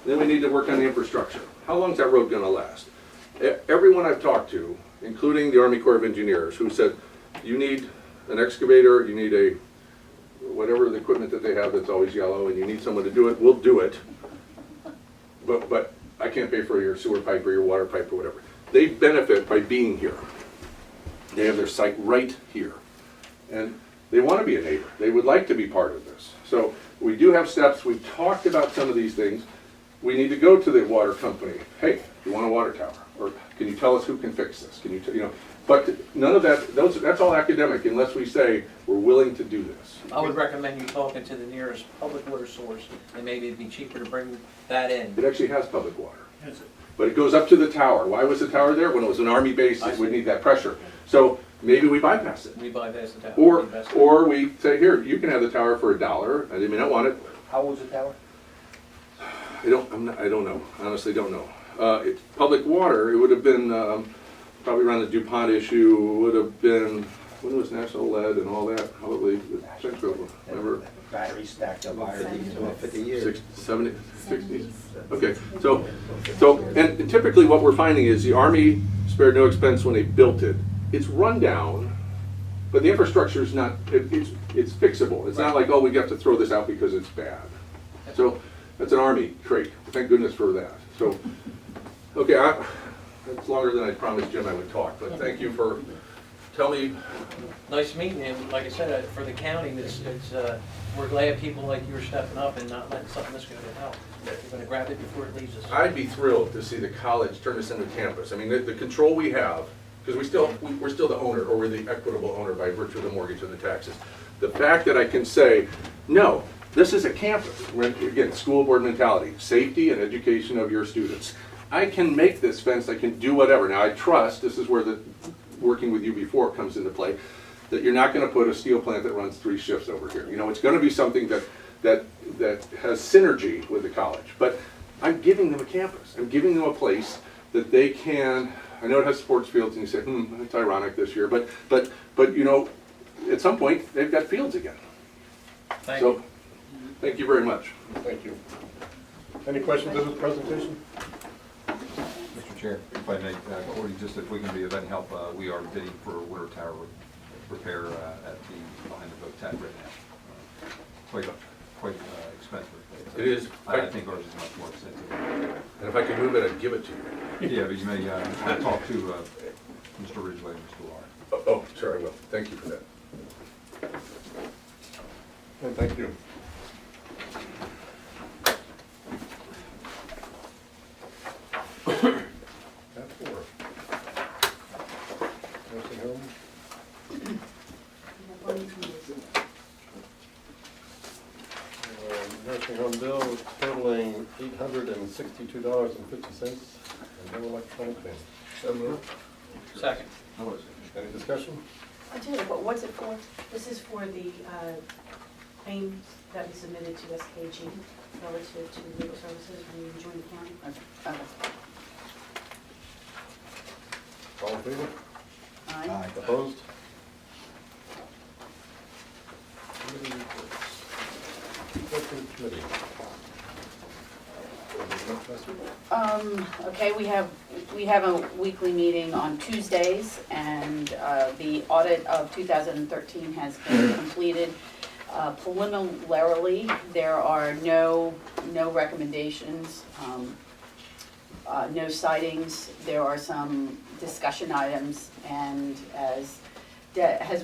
then we need to work on the infrastructure. How long is that road going to last? Everyone I've talked to, including the Army Corps of Engineers, who said, you need an excavator, you need a, whatever the equipment that they have that's always yellow, and you need someone to do it, we'll do it. But I can't pay for your sewer pipe or your water pipe or whatever. They benefit by being here. They have their site right here. And they want to be a neighbor. They would like to be part of this. So we do have steps. We've talked about some of these things. We need to go to the water company. Hey, you want a water tower? Or can you tell us who can fix this? Can you, but none of that, that's all academic unless we say we're willing to do this. I would recommend you talking to the nearest public water source, and maybe it'd be cheaper to bring that in. It actually has public water. But it goes up to the tower. Why was the tower there? When it was an Army base, it would need that pressure. So maybe we bypass it. We bypass the tower. Or we say, here, you can have the tower for $1. I may not want it. How old is the tower? I don't know. Honestly, don't know. It's public water. It would have been probably around the DuPont issue. Would have been when was National Lead and all that. Probably remember Batteries stacked up higher than 50 years. 60, 70, 60s. Okay. So and typically what we're finding is the Army spared no expense when they built it. It's run down, but the infrastructure is not. It's fixable. It's not like, oh, we have to throw this out because it's bad. So that's an Army trait. Thank goodness for that. So, okay, that's longer than I promised Jim I would talk, but thank you for, tell me. Nice meeting you. Like I said, for the county, we're glad people like you are stepping up and not letting something this go to hell. We're going to grab it before it leaves us. I'd be thrilled to see the college turn this into campus. I mean, the control we have, because we're still the owner, or we're the equitable owner by virtue of the mortgage and the taxes. The fact that I can say, no, this is a campus. Again, school board mentality, safety and education of your students. I can make this fence, I can do whatever. Now I trust, this is where the working with you before comes into play, that you're not going to put a steel plant that runs 3 shifts over here. You know, it's going to be something that has synergy with the college. But I'm giving them a campus. I'm giving them a place that they can, I know it has sports fields, and you say, it's ironic this year, but you know, at some point, they've got fields again. Thank you. Thank you very much. Thank you. Any questions of this presentation? Mr. Chair, if I may, Corey, just if we can be of any help, we are bidding for a water tower repair behind the boat tap right now. Quite expensive. It is. I think ours is much more expensive. And if I could move it, I'd give it to you. Yeah, but you may talk to Mr. Ridgway and Mr. Lahr. Oh, sure, I will. Thank you for that. And thank you. Nursing home. Nursing home bill totaling $862.50 and no electronic payment. So moved. Second. Any discussion? I do, but what's it for? This is for the claims that we submitted to SCIANJ relative to legal services when we joined the county. Okay. All in favor? Aye. Aye. Opposed? Committee reports. Veteran Committee. Okay, we have a weekly meeting on Tuesdays, and the audit of 2013 has been completed. Preliminarily, there are no recommendations, no sightings. There are some discussion items, and as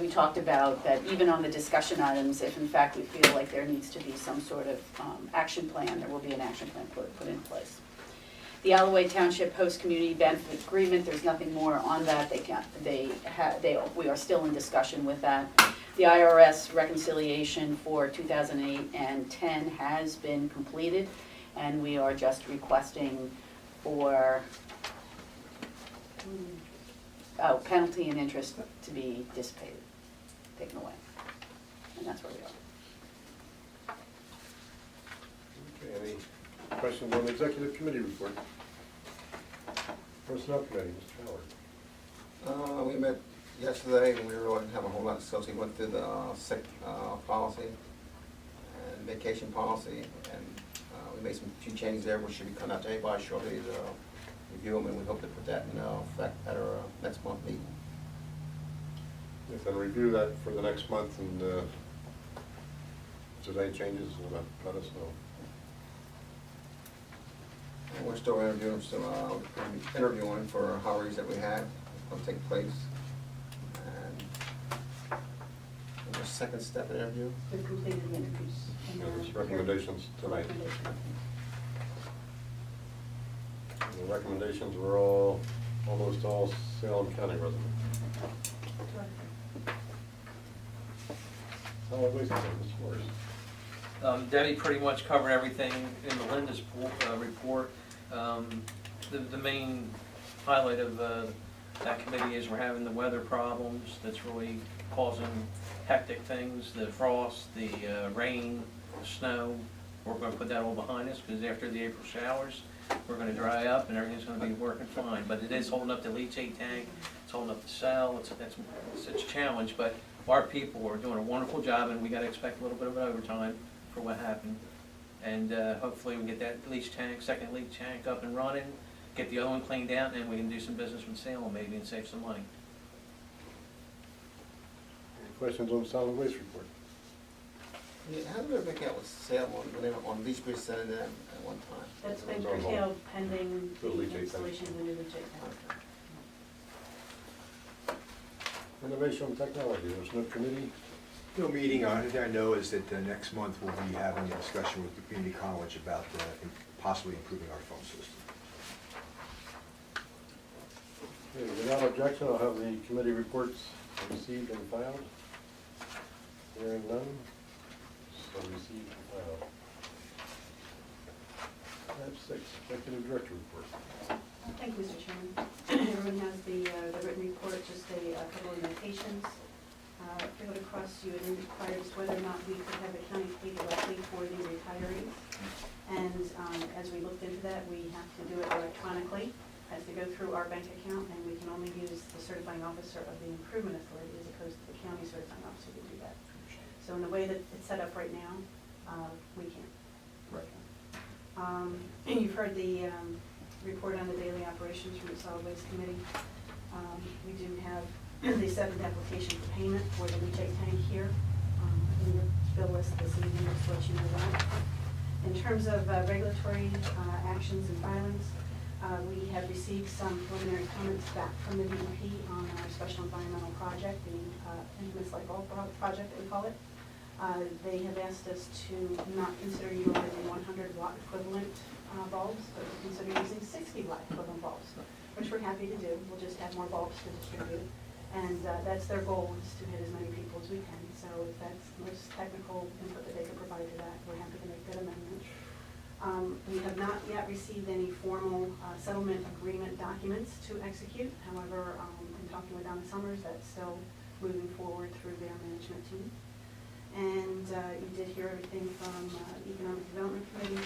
we talked about, that even on the discussion items, if in fact we feel like there needs to be some sort of action plan, there will be an action plan put in place. The Alloway Township Host Community Benefit Agreement, there's nothing more on that. We are still in discussion with that. The IRS reconciliation for 2008 and 10 has been completed, and we are just requesting for penalty and interest to be dissipated, taken away. And that's where we are. Okay, any questions on the Executive Committee report? Personnel Committee, Mr. Howard. We met yesterday, and we really didn't have a whole lot to discuss. We went through the sick policy and vacation policy, and we made some few changes there, which should be coming out to everybody shortly to review them, and we hope to put that in effect at our next month meeting. Yes, and review that for the next month, and if there's any changes, let us know. And we're still interviewing for hires that we had, will take place. And the second step in interview. We've completed the interviews. and Yeah, there's they're- recommendations tonight. Recommendation. And the recommendations were almost all Salem County residents. Solid Waste Committee, Mr. Morris. Debbie pretty much covered everything in Melinda's report. The main highlight of that committee is we're having the weather problems that's really causing hectic things, the frost, the rain, the snow. We're gonna put that all behind us, because after the April showers, we're gonna dry up and everything's gonna be working fine. But it is holding up the leachate tank, it's holding up the cell, it's a challenge, but our people are doing a wonderful job, and we gotta expect a little bit of overtime for what happened. And hopefully we can get that second leach tank up and running, get the other one cleaned out, and we can do some business with Salem maybe and save some money. Any questions on the solid waste report? Yeah, how did we make out with Salem when they were on Leach Bridge Center then at one time? That's been It's on hold. curtailed pending The the leachate tank. installation of the new leachate tank. Innovation and technology, there's no committee. No meeting on it. I know is that next month we'll be having a discussion with the community college about possibly improving our phone system. Okay, without objection, I'll have the committee reports received and filed. Hearing none, so received and filed. Tab 6, Executive Director report. Thank you, Mr. Chairman. Everyone has the written report, just a couple of notations. Filled across, you had inquired as to whether or not we could have the county pay directly for the retirees. And as we looked into that, we have to do it electronically, has to go through our bank account, and we can only use the certifying officer of the improvement authority as opposed to the county certifying officer to do that. So in the way that it's set up right now, we can't. Right. You've heard the report on the daily operations from the Solid Waste Committee. We do have the 7th application for payment for the leachate tank here in your bill list this evening, just to let you know that. In terms of regulatory actions and filings, we have received some preliminary comments back from the DEP on our special environmental project, the infamous light bulb project that we call it. They have asked us to not consider utilizing 100 watt equivalent bulbs, but to consider using 60 watt equivalent bulbs, which we're happy to do. We'll just have more bulbs to distribute. And that's their goal, is to hit as many people as we can. So if that's the most technical input that they can provide to that, we're happy to make that amendment. We have not yet received any formal settlement agreement documents to execute. However, in talking with Donna Summers, that's still moving forward through their management team. And you did hear everything from Economic Development Committee.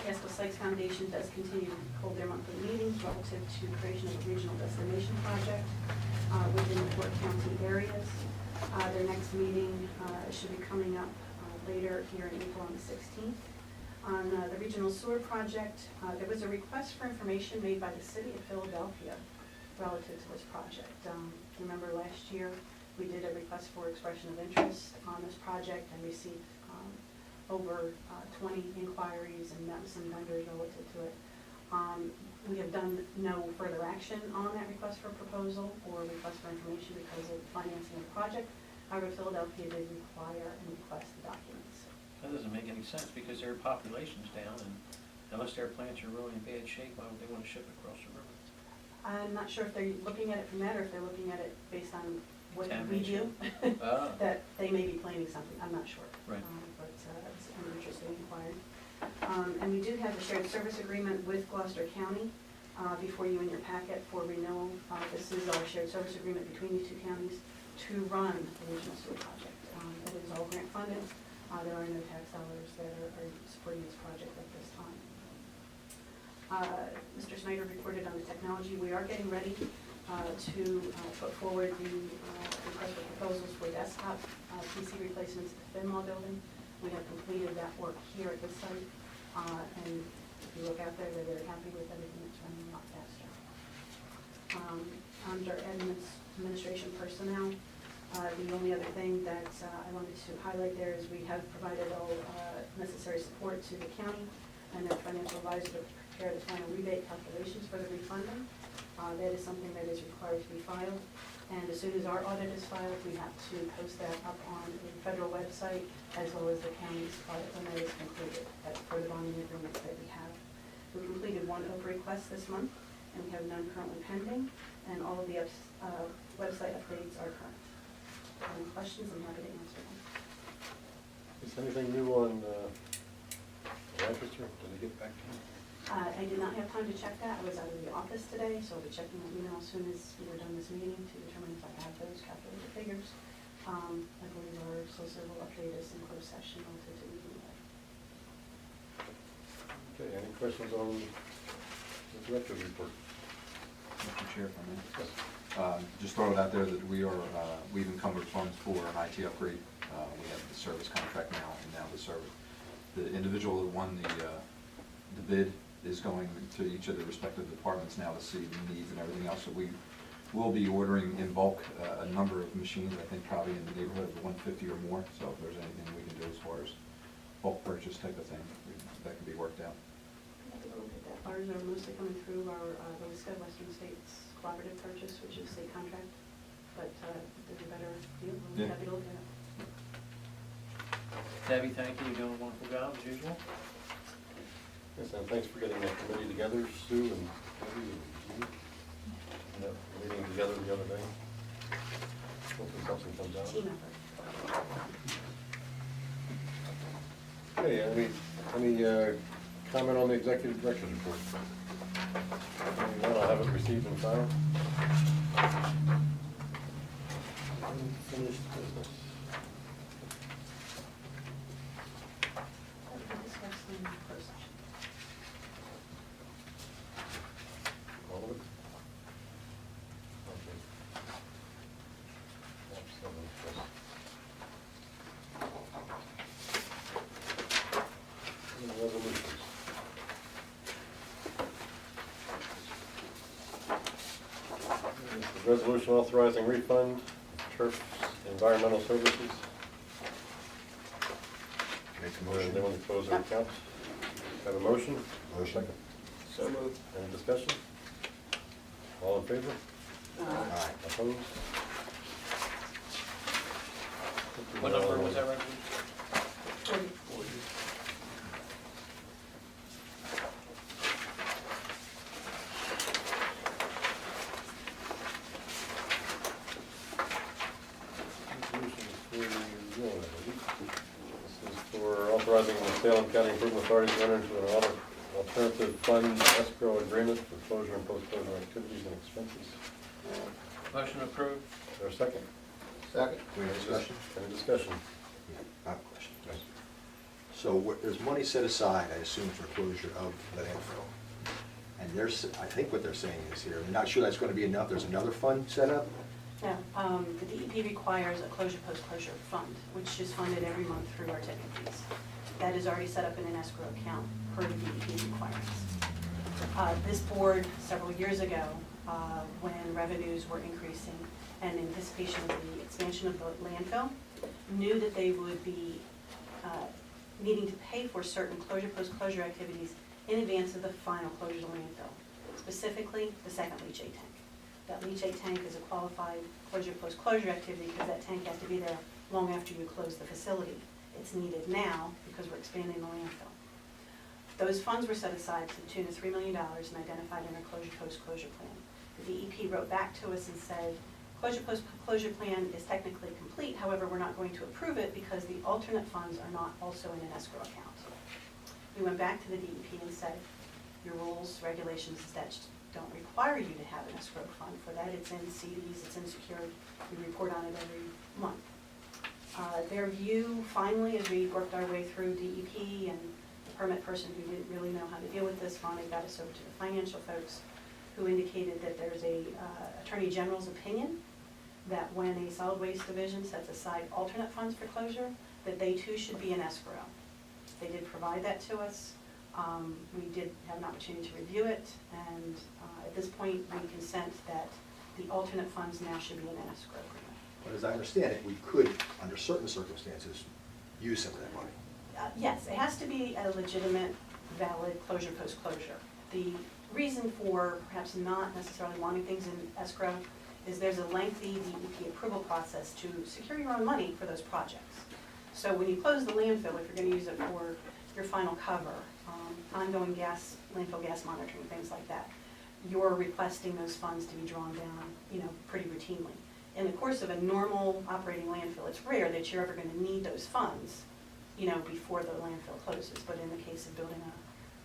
Casco Sykes Foundation does continue to hold their monthly meetings relative to the creation of a regional destination project within the 4 county areas. Their next meeting should be coming up later here in April on the 16th. On the regional sewer project, there was a request for information made by the city of Philadelphia relative to this project. Remember last year, we did a request for expression of interest on this project and received over 20 inquiries and met with some vendors relative to it. We have done no further action on that request for proposal or request for information because of financing of the project. However, Philadelphia did require and request the documents. That doesn't make any sense because their population's down, and unless their plants are really in bad shape, why would they want to ship across the river? I'm not sure if they're looking at it from that or if they're looking at it based on what we do. Ah. That they may be planning something, I'm not sure. Right. But it's an interesting inquiry. And we do have a shared service agreement with Gloucester County before you in your packet for renewal. This is our shared service agreement between these 2 counties to run the regional sewer project. It is all grant funded. There are no tax dollars that are supporting this project at this time. Mr. Snyder reported on the technology. We are getting ready to put forward the request for proposals for desktop PC replacements at the Finlaw building. We have completed that work here at this site, and if you look out there, they're very happy with everything. It's running a lot faster. Under administration personnel, the only other thing that I wanted to highlight there is we have provided all necessary support to the county and their financial advisor to prepare the final rebate calculations for the refunding. That is something that is required to be filed. And as soon as our audit is filed, we have to post that up on the federal website as well as the county's audit when that is completed for the bonding agreements that we have. We completed 1 OPA request this month, and we have none currently pending, and all of the website updates are current. Any questions, I'm happy to answer them. Is anything new on Lancaster? Did they get back to you? I did not have time to check that. I was out of the office today, so I'll be checking my email as soon as we are done this meeting to determine if I have those calculated figures. I believe our solicitor will update us in closed session relative to meeting day. Okay, any questions on the director's report? Mr. Chair, if I may. Yes. Just throw it out there that we've encumbered funds for an IT upgrade. We have the service contract now, and now the individual who won the bid is going to each of the respective departments now to see the needs and everything else. So we will be ordering in bulk a number of machines, I think probably in the neighborhood of 150 or more. So if there's anything we can do as far as bulk purchase type of thing, that can be worked out. I have to look at that. Ours are mostly coming through our the Western States collaborative purchase, which is state contract. But if there's a better deal, we'll be happy to look at it. Debbie, thank you. You're doing a wonderful job as usual. Yes, and thanks for getting that committee together, Sue and Debbie and Judy. And that meeting together the other day. Hopefully something comes out. Team effort. Okay, any comment on the executive director's report? Anyone, I'll have it received and filed. Unfinished business. That we discussed in closed session. All of it? Okay. Absolutely, yes. Any resolutions? This is resolution authorizing refund, turf environmental services. Make a Motion. They want to close their accounts. Have a motion? Second. So moved. Any discussion? All in favor? Aye. Opposed? What number was that resolution? 40. This is for authorizing the Salem County Improvement Authority to enter into an alternative fund escrow agreement for closure and post-closure activities and expenses. Motion approved. Is there a second? Second. Do we have discussion? Any discussion? Yeah, I have a question. So there's money set aside, I assume, for closure of the landfill. And I think what they're saying is here, I'm not sure that's gonna be enough, there's another fund set up? No, the DEP requires a closure post-closure fund, which is funded every month through our ticket fees. That is already set up in an escrow account per the DEP requirements. This board, several years ago, when revenues were increasing and in anticipation of the expansion of the landfill, knew that they would be needing to pay for certain closure post-closure activities in advance of the final closure of the landfill, specifically the second leachate tank. That leachate tank is a qualified closure post-closure activity because that tank has to be there long after you close the facility. It's needed now because we're expanding the landfill. Those funds were set aside to the tune of $3 million and identified in our closure post-closure plan. The DEP wrote back to us and said, closure post-closure plan is technically complete, however, we're not going to approve it because the alternate funds are not also in an escrow account. We went back to the DEP and said, your rules, regulations, statutes don't require you to have an escrow fund for that. It's in CDs, it's in secured, we report on it every month. Their view, finally, as we worked our way through DEP and the permit person who didn't really know how to deal with this, finally got us over to the financial folks who indicated that there's a Attorney General's opinion that when a solid waste division sets aside alternate funds for closure, that they too should be in escrow. They did provide that to us. We did have an opportunity to review it, and at this point, we consent that the alternate funds now should be in an escrow agreement. But as I understand it, we could, under certain circumstances, use some of that money. Yes, it has to be a legitimate, valid closure post-closure. The reason for perhaps not necessarily wanting things in escrow is there's a lengthy DEP approval process to secure your own money for those projects. So when you close the landfill, if you're going to use it for your final cover, ongoing landfill gas monitoring, things like that, you're requesting those funds to be drawn down, pretty routinely. In the course of a normal operating landfill, it's rare that you're ever going to need those funds, before the landfill closes. But in the case of building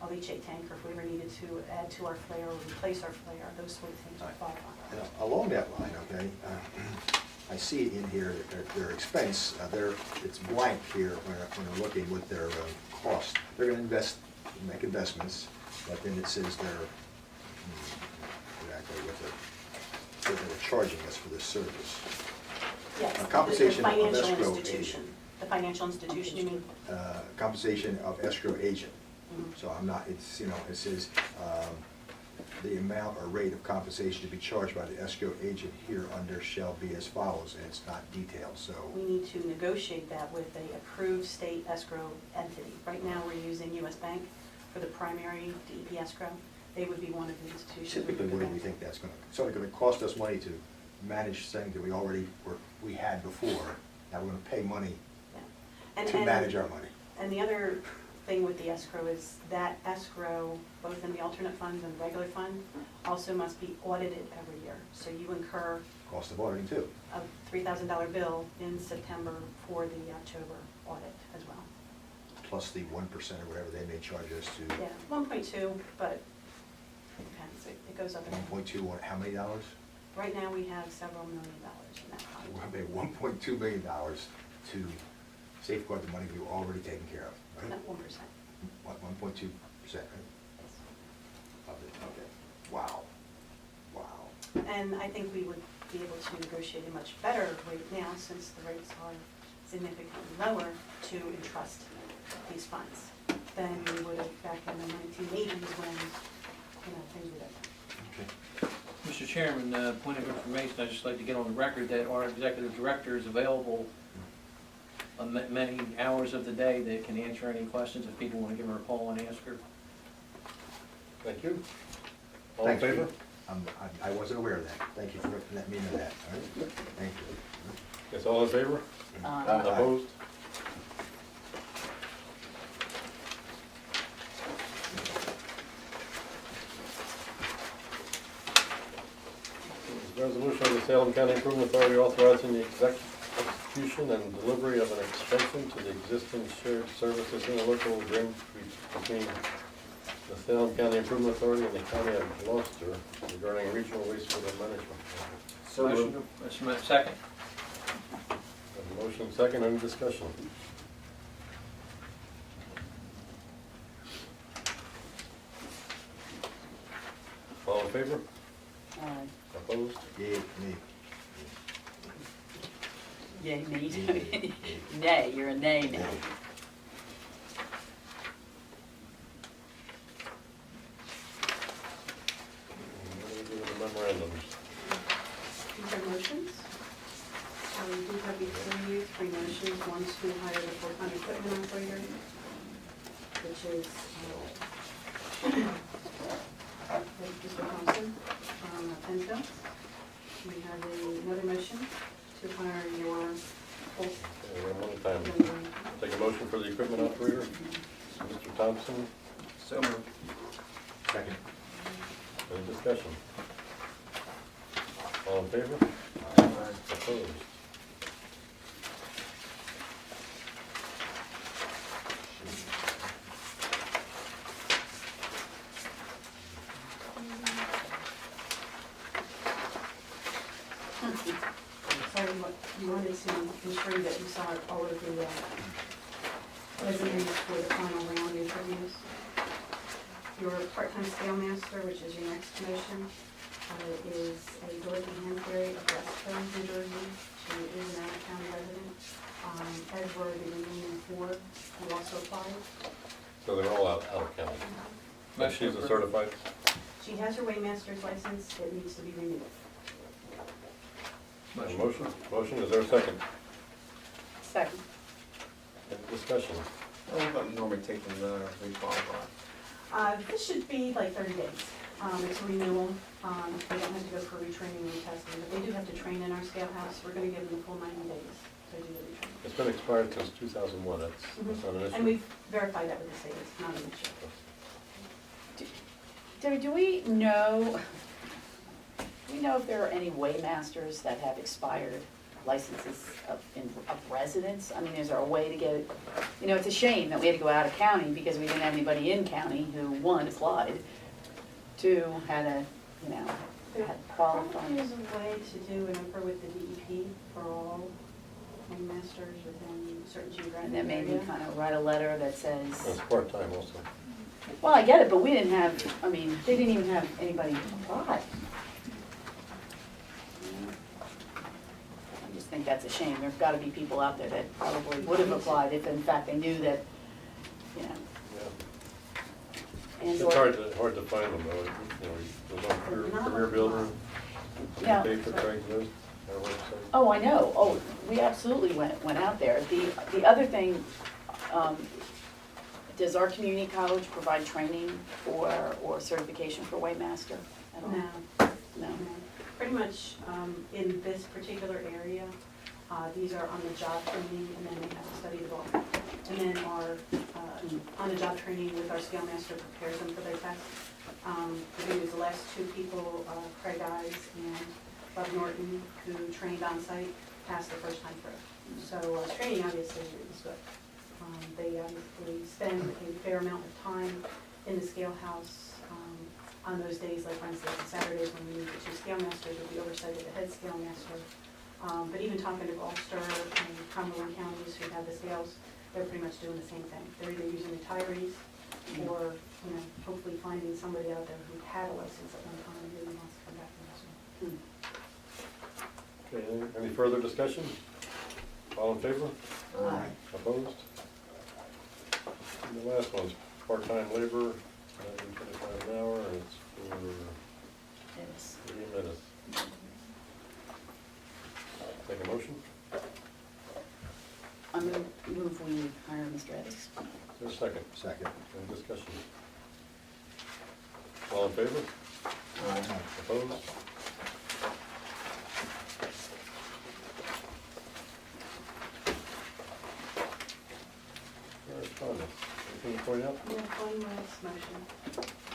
a leachate tank, or if we ever needed to add to our flare or replace our flare, those sort of things would qualify. And along that line, okay, I see in here that their expense, it's blank here when I'm looking with their cost. They're going to make investments, but then it says they're, exactly what they're charging us for this service. Yes, Compensation the of financial escrow institution. agent. The financial institution, you mean? Compensation of escrow agent. Mhm. So I'm not, it says, the amount or rate of compensation to be charged by the escrow agent here under shall be as follows, and it's not detailed, so. We need to negotiate that with a approved state escrow entity. Right now, we're using US Bank for the primary DEP escrow. They would be one of the institutions. Typically, what do we think that's gonna, it's only gonna cost us money to manage things that we had before. Now we're gonna pay money Yeah. to manage our money. And the other thing with the escrow is that escrow, both in the alternate funds and regular fund, also must be audited every year. So you incur Cost of auditing too. a $3,000 bill in September for the October audit as well. Plus the 1% or whatever they may charge us to. Yeah, 1.2, but it depends, it goes up and down. 1.2, how many dollars? Right now, we have several $1 million in that fund. We're gonna pay $1.2 million to safeguard the money we were already taking care of, right? Not 1%. What, 1.2%, right? Yes. Of it, okay. Wow. Wow. And I think we would be able to negotiate a much better rate now, since the rates are significantly lower, to entrust these funds than we would have back in the 1980s when, things were different. Okay. Mr. Chairman, point of information, I'd just like to get on the record that our executive director is available on many hours of the day that can answer any questions if people want to give her a call and ask her. Thank you. All in Thanks, favor? Pete. I wasn't aware of that. Thank you for letting me know that. All right? Thank you. Yes, all in favor? Opposed? Resolution of the Salem County Improvement Authority authorizing the execution and delivery of an extension to the existing shared services interlocal agreement between The Salem County Improvement Authority and the County of Gloucester regarding regional wastewater management. So Motion to, second? Have a motion second, any discussion? All in favor? Opposed? Yay, me. Yay, me. Nay, you're a nay now. What do we do with the memorandums? These are motions. We do have before you 3 motions. One to hire the full-time equipment operator, which is Mr. Thompson from Penfield. We have another motion to hire your full. Okay, one at a time. Take a motion for the equipment operator. Mr. Thompson, So moved. Second. any discussion? All in favor? Opposed? Sorry, you wanted to ensure that you saw all of the resumes for the final round interviews. Your part-time scale master, which is your next motion, is a Dorothy Hansberry of Westfield, New Jersey. She is an out-of-town resident. Edward, the remaining 4, who also applied. So they're all out of county. And she's a certified? She has her weighmaster's license, it needs to be renewed. Motion, is there a second? Second. Any discussion? What about normally taking the requalify? This should be like 30 days. It's a renewal. They don't have to go for retraining and testing, but they do have to train in our scale house. We're gonna give them the full 90 days to do the retraining. It's been expired since 2001, that's not an issue. And we've verified that with the state, it's not an issue. Debbie, do we know if there are any waymasters that have expired licenses of residents? I mean, is there a way to get it? You know, it's a shame that we had to go out of county because we didn't have anybody in county who, 1, applied, 2, had a, had qualified. Probably is a way to do an offer with the DEP for all waymasters within certain geographic And then maybe area. kind of write a letter that says, It's part-time also. well, I get it, but we didn't have, I mean, they didn't even have anybody apply. I just think that's a shame. There've got to be people out there that probably would have applied if in fact they knew that, Yeah. and It's or. hard to find them though, there's no career builder, Yeah. pay for Craigslist, our website. Oh, I know. Oh, we absolutely went out there. The other thing, does our community college provide training or certification for Waymaster at all? No. No? Pretty much, in this particular area, these are on-the-job training, and then we have to study the law. And then our on-the-job training with our scale master prepares them for their test. We use the last 2 people, Craig Eyes and Bob Norton, who trained on-site, passed the first time through. So training obviously is good. They obviously spend a fair amount of time in the scale house on those days, like Wednesdays and Saturdays, when we meet the 2 scale masters with the oversight of the head scale master. But even talking to Gloucester and Cumberland counties who have the scales, they're pretty much doing the same thing. They're either using retirees or, hopefully finding somebody out there who had a license at one time and really wants to come back and Okay, any further discussion? All in favor? Aye. Opposed? And the last one's part-time labor, $125 an hour, and it's for Yes. 30 minutes. Take a motion? I'm going to move we hire Mr. Edis. Is there a second? Second. Any discussion? All in favor? Opposed? Correspondence, anything to point out? We have one last motion,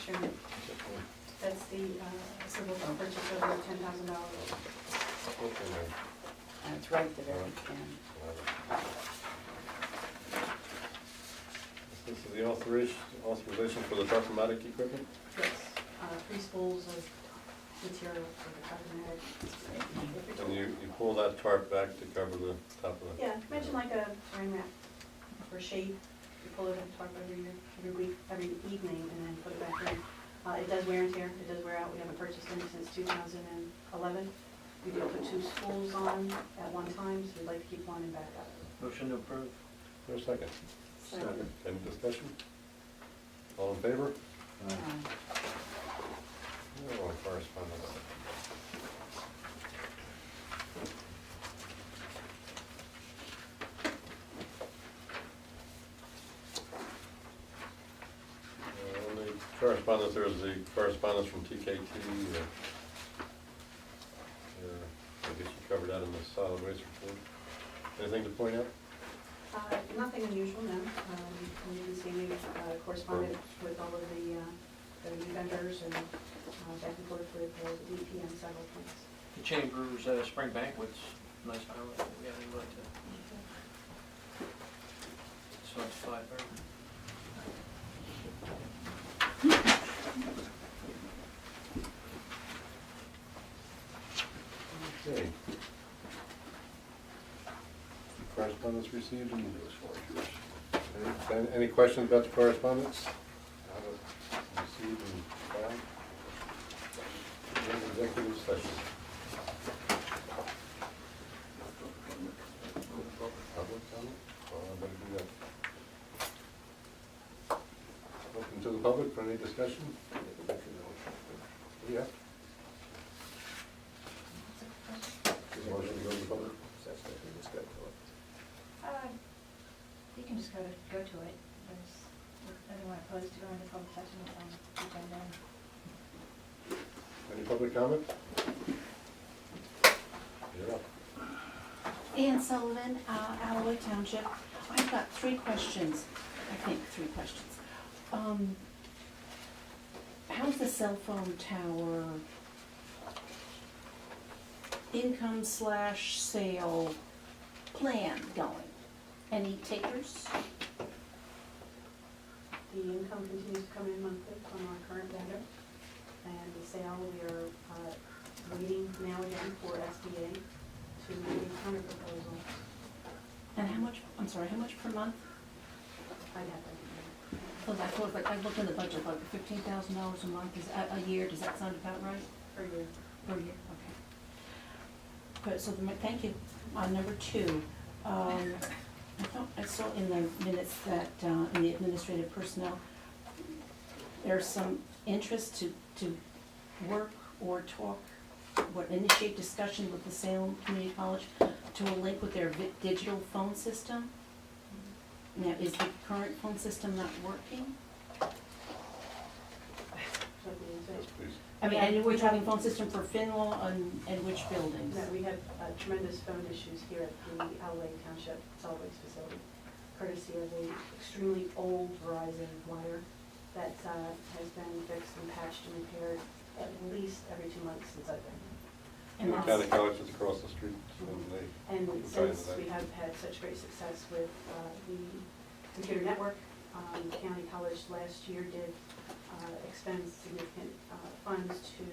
Chairman. That's the civil purchase over $10,000. Okay, ma'am. And it's right at the very end. This is the authorization for the Tarpomatic equipment? Yes, 3 spools of material for the carbonated. And you pull that tarp back to cover the top of the... Yeah, imagine like a saran wrap for shade. You pull it apart every week, every evening, and then put it back in. It does wear and tear, it does wear out. We haven't purchased any since 2011. We did put 2 spools on at one time, so we'd like to keep one in backup. Motion to approve. For a second. Second. Any discussion? All in favor? Oh, correspondence. On the correspondence, there is the correspondence from TKT. I guess you covered that in the solid waste report. Anything to point out? Nothing unusual, no. You can see we corresponded with all of the new vendors and back and forth with the DP on several points. The Chamber's spring banquets, nice highlight. Yeah, we like to. So it's 5:30. Okay. Correspondence received and any questions about the correspondence? Received and filed. Executive session. Public comment? Well, I better do that. Open to the public for any discussion? Yeah. Motion to go to the public? You can just go to it. There's anyone opposed to going to public session, it's on the agenda. Any public comment? You're up. Ann Sullivan, Alloway Township. I've got 3 questions, I think 3 questions. How's the cell phone tower income/sale plan going? Any takers? The income continues to come in monthly from our current vendor. And the sale, we are waiting now again for SBA to make a counter proposal. And how much, I'm sorry, how much per month? I'd have to. Oh, I thought, like, I looked in the budget, like $15,000 a month, is a year, does that sound about right? Per year. Per year, okay. Good, so, thank you. Number 2, I thought I saw in the minutes that, in the administrative personnel, there's some interest to work or talk, initiate discussion with the Salem Community College to a link with their digital phone system. Now, is the current phone system not working? Please. I mean, and we're talking phone system for Finlaw and which buildings? No, we have tremendous phone issues here at the Alloway Township solid waste facility, courtesy of an extremely old Verizon wire that has been fixed and patched and repaired at least every 2 months since I've been here. And The that's- county college is across the street, so they. And can tie into since that. we have had such great success with the computer network, County College last year did expend significant funds to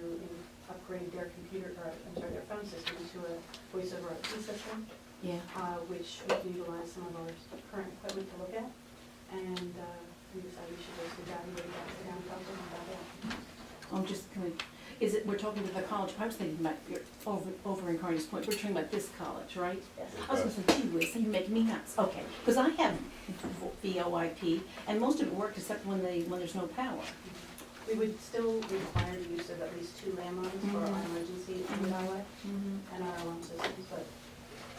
upgrade their their phone system to a voice over IP system, Yeah. which we can utilize some of our current equipment to look at. And we decided we should just evaluate that for down council about that. I'm just kind of, we're talking to the college, I was thinking about, over in Carney's Point, we're talking about this college, right? Yes. I was gonna say, gee whiz, you're making me nuts, okay, because I have VoIP, and most of it worked except when there's no power. We would still require the use of at least 2 landlines for our emergency in the highway and our alarm systems, but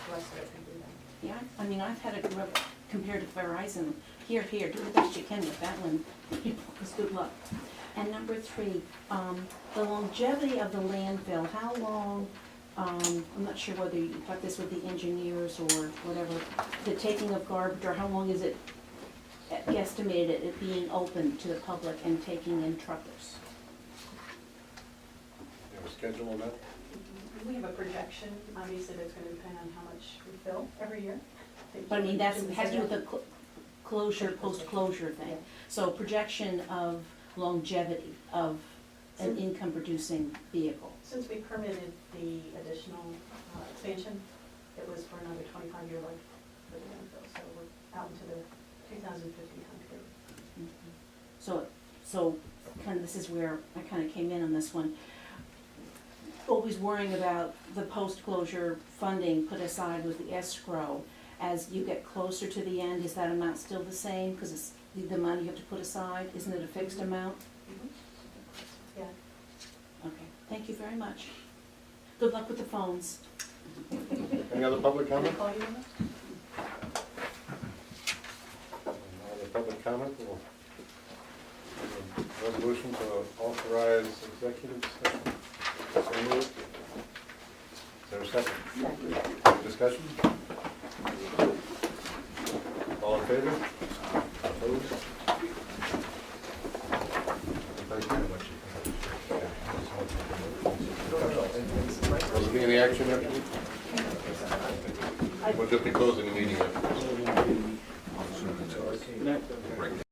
the rest of it we do that. Yeah, I mean, I've had it compared to Verizon, here, do the best you can with that one, because good luck. And number 3, the longevity of the landfill, how long, I'm not sure whether you got this with the engineers or whatever, the taking of garbage, or how long is it guesstimated it being open to the public and taking in truckers? You have a schedule on that? We have a projection, obviously that's going to depend on how much we fill every year. But I mean, that has to do with the closure, post-closure thing. So projection of longevity of an income-producing vehicle. Since we permitted the additional expansion, it was for another 25-year life for the landfill, so we're out into the 2050 time period. So kind of this is where I kind of came in on this one. Always worrying about the post-closure funding put aside with the escrow. As you get closer to the end, is that amount still the same? Because it's the money you have to put aside, isn't it a fixed amount? Yeah. Okay, thank you very much. Good luck with the phones. Any other public Can I comment? call you on that? Other public comment, we'll, resolution to authorize executive session. So moved. Is there a second? Discussion? All in favor? Opposed? Thank you. Will there be any action after this? We'll just be closing the meeting after this. Break down.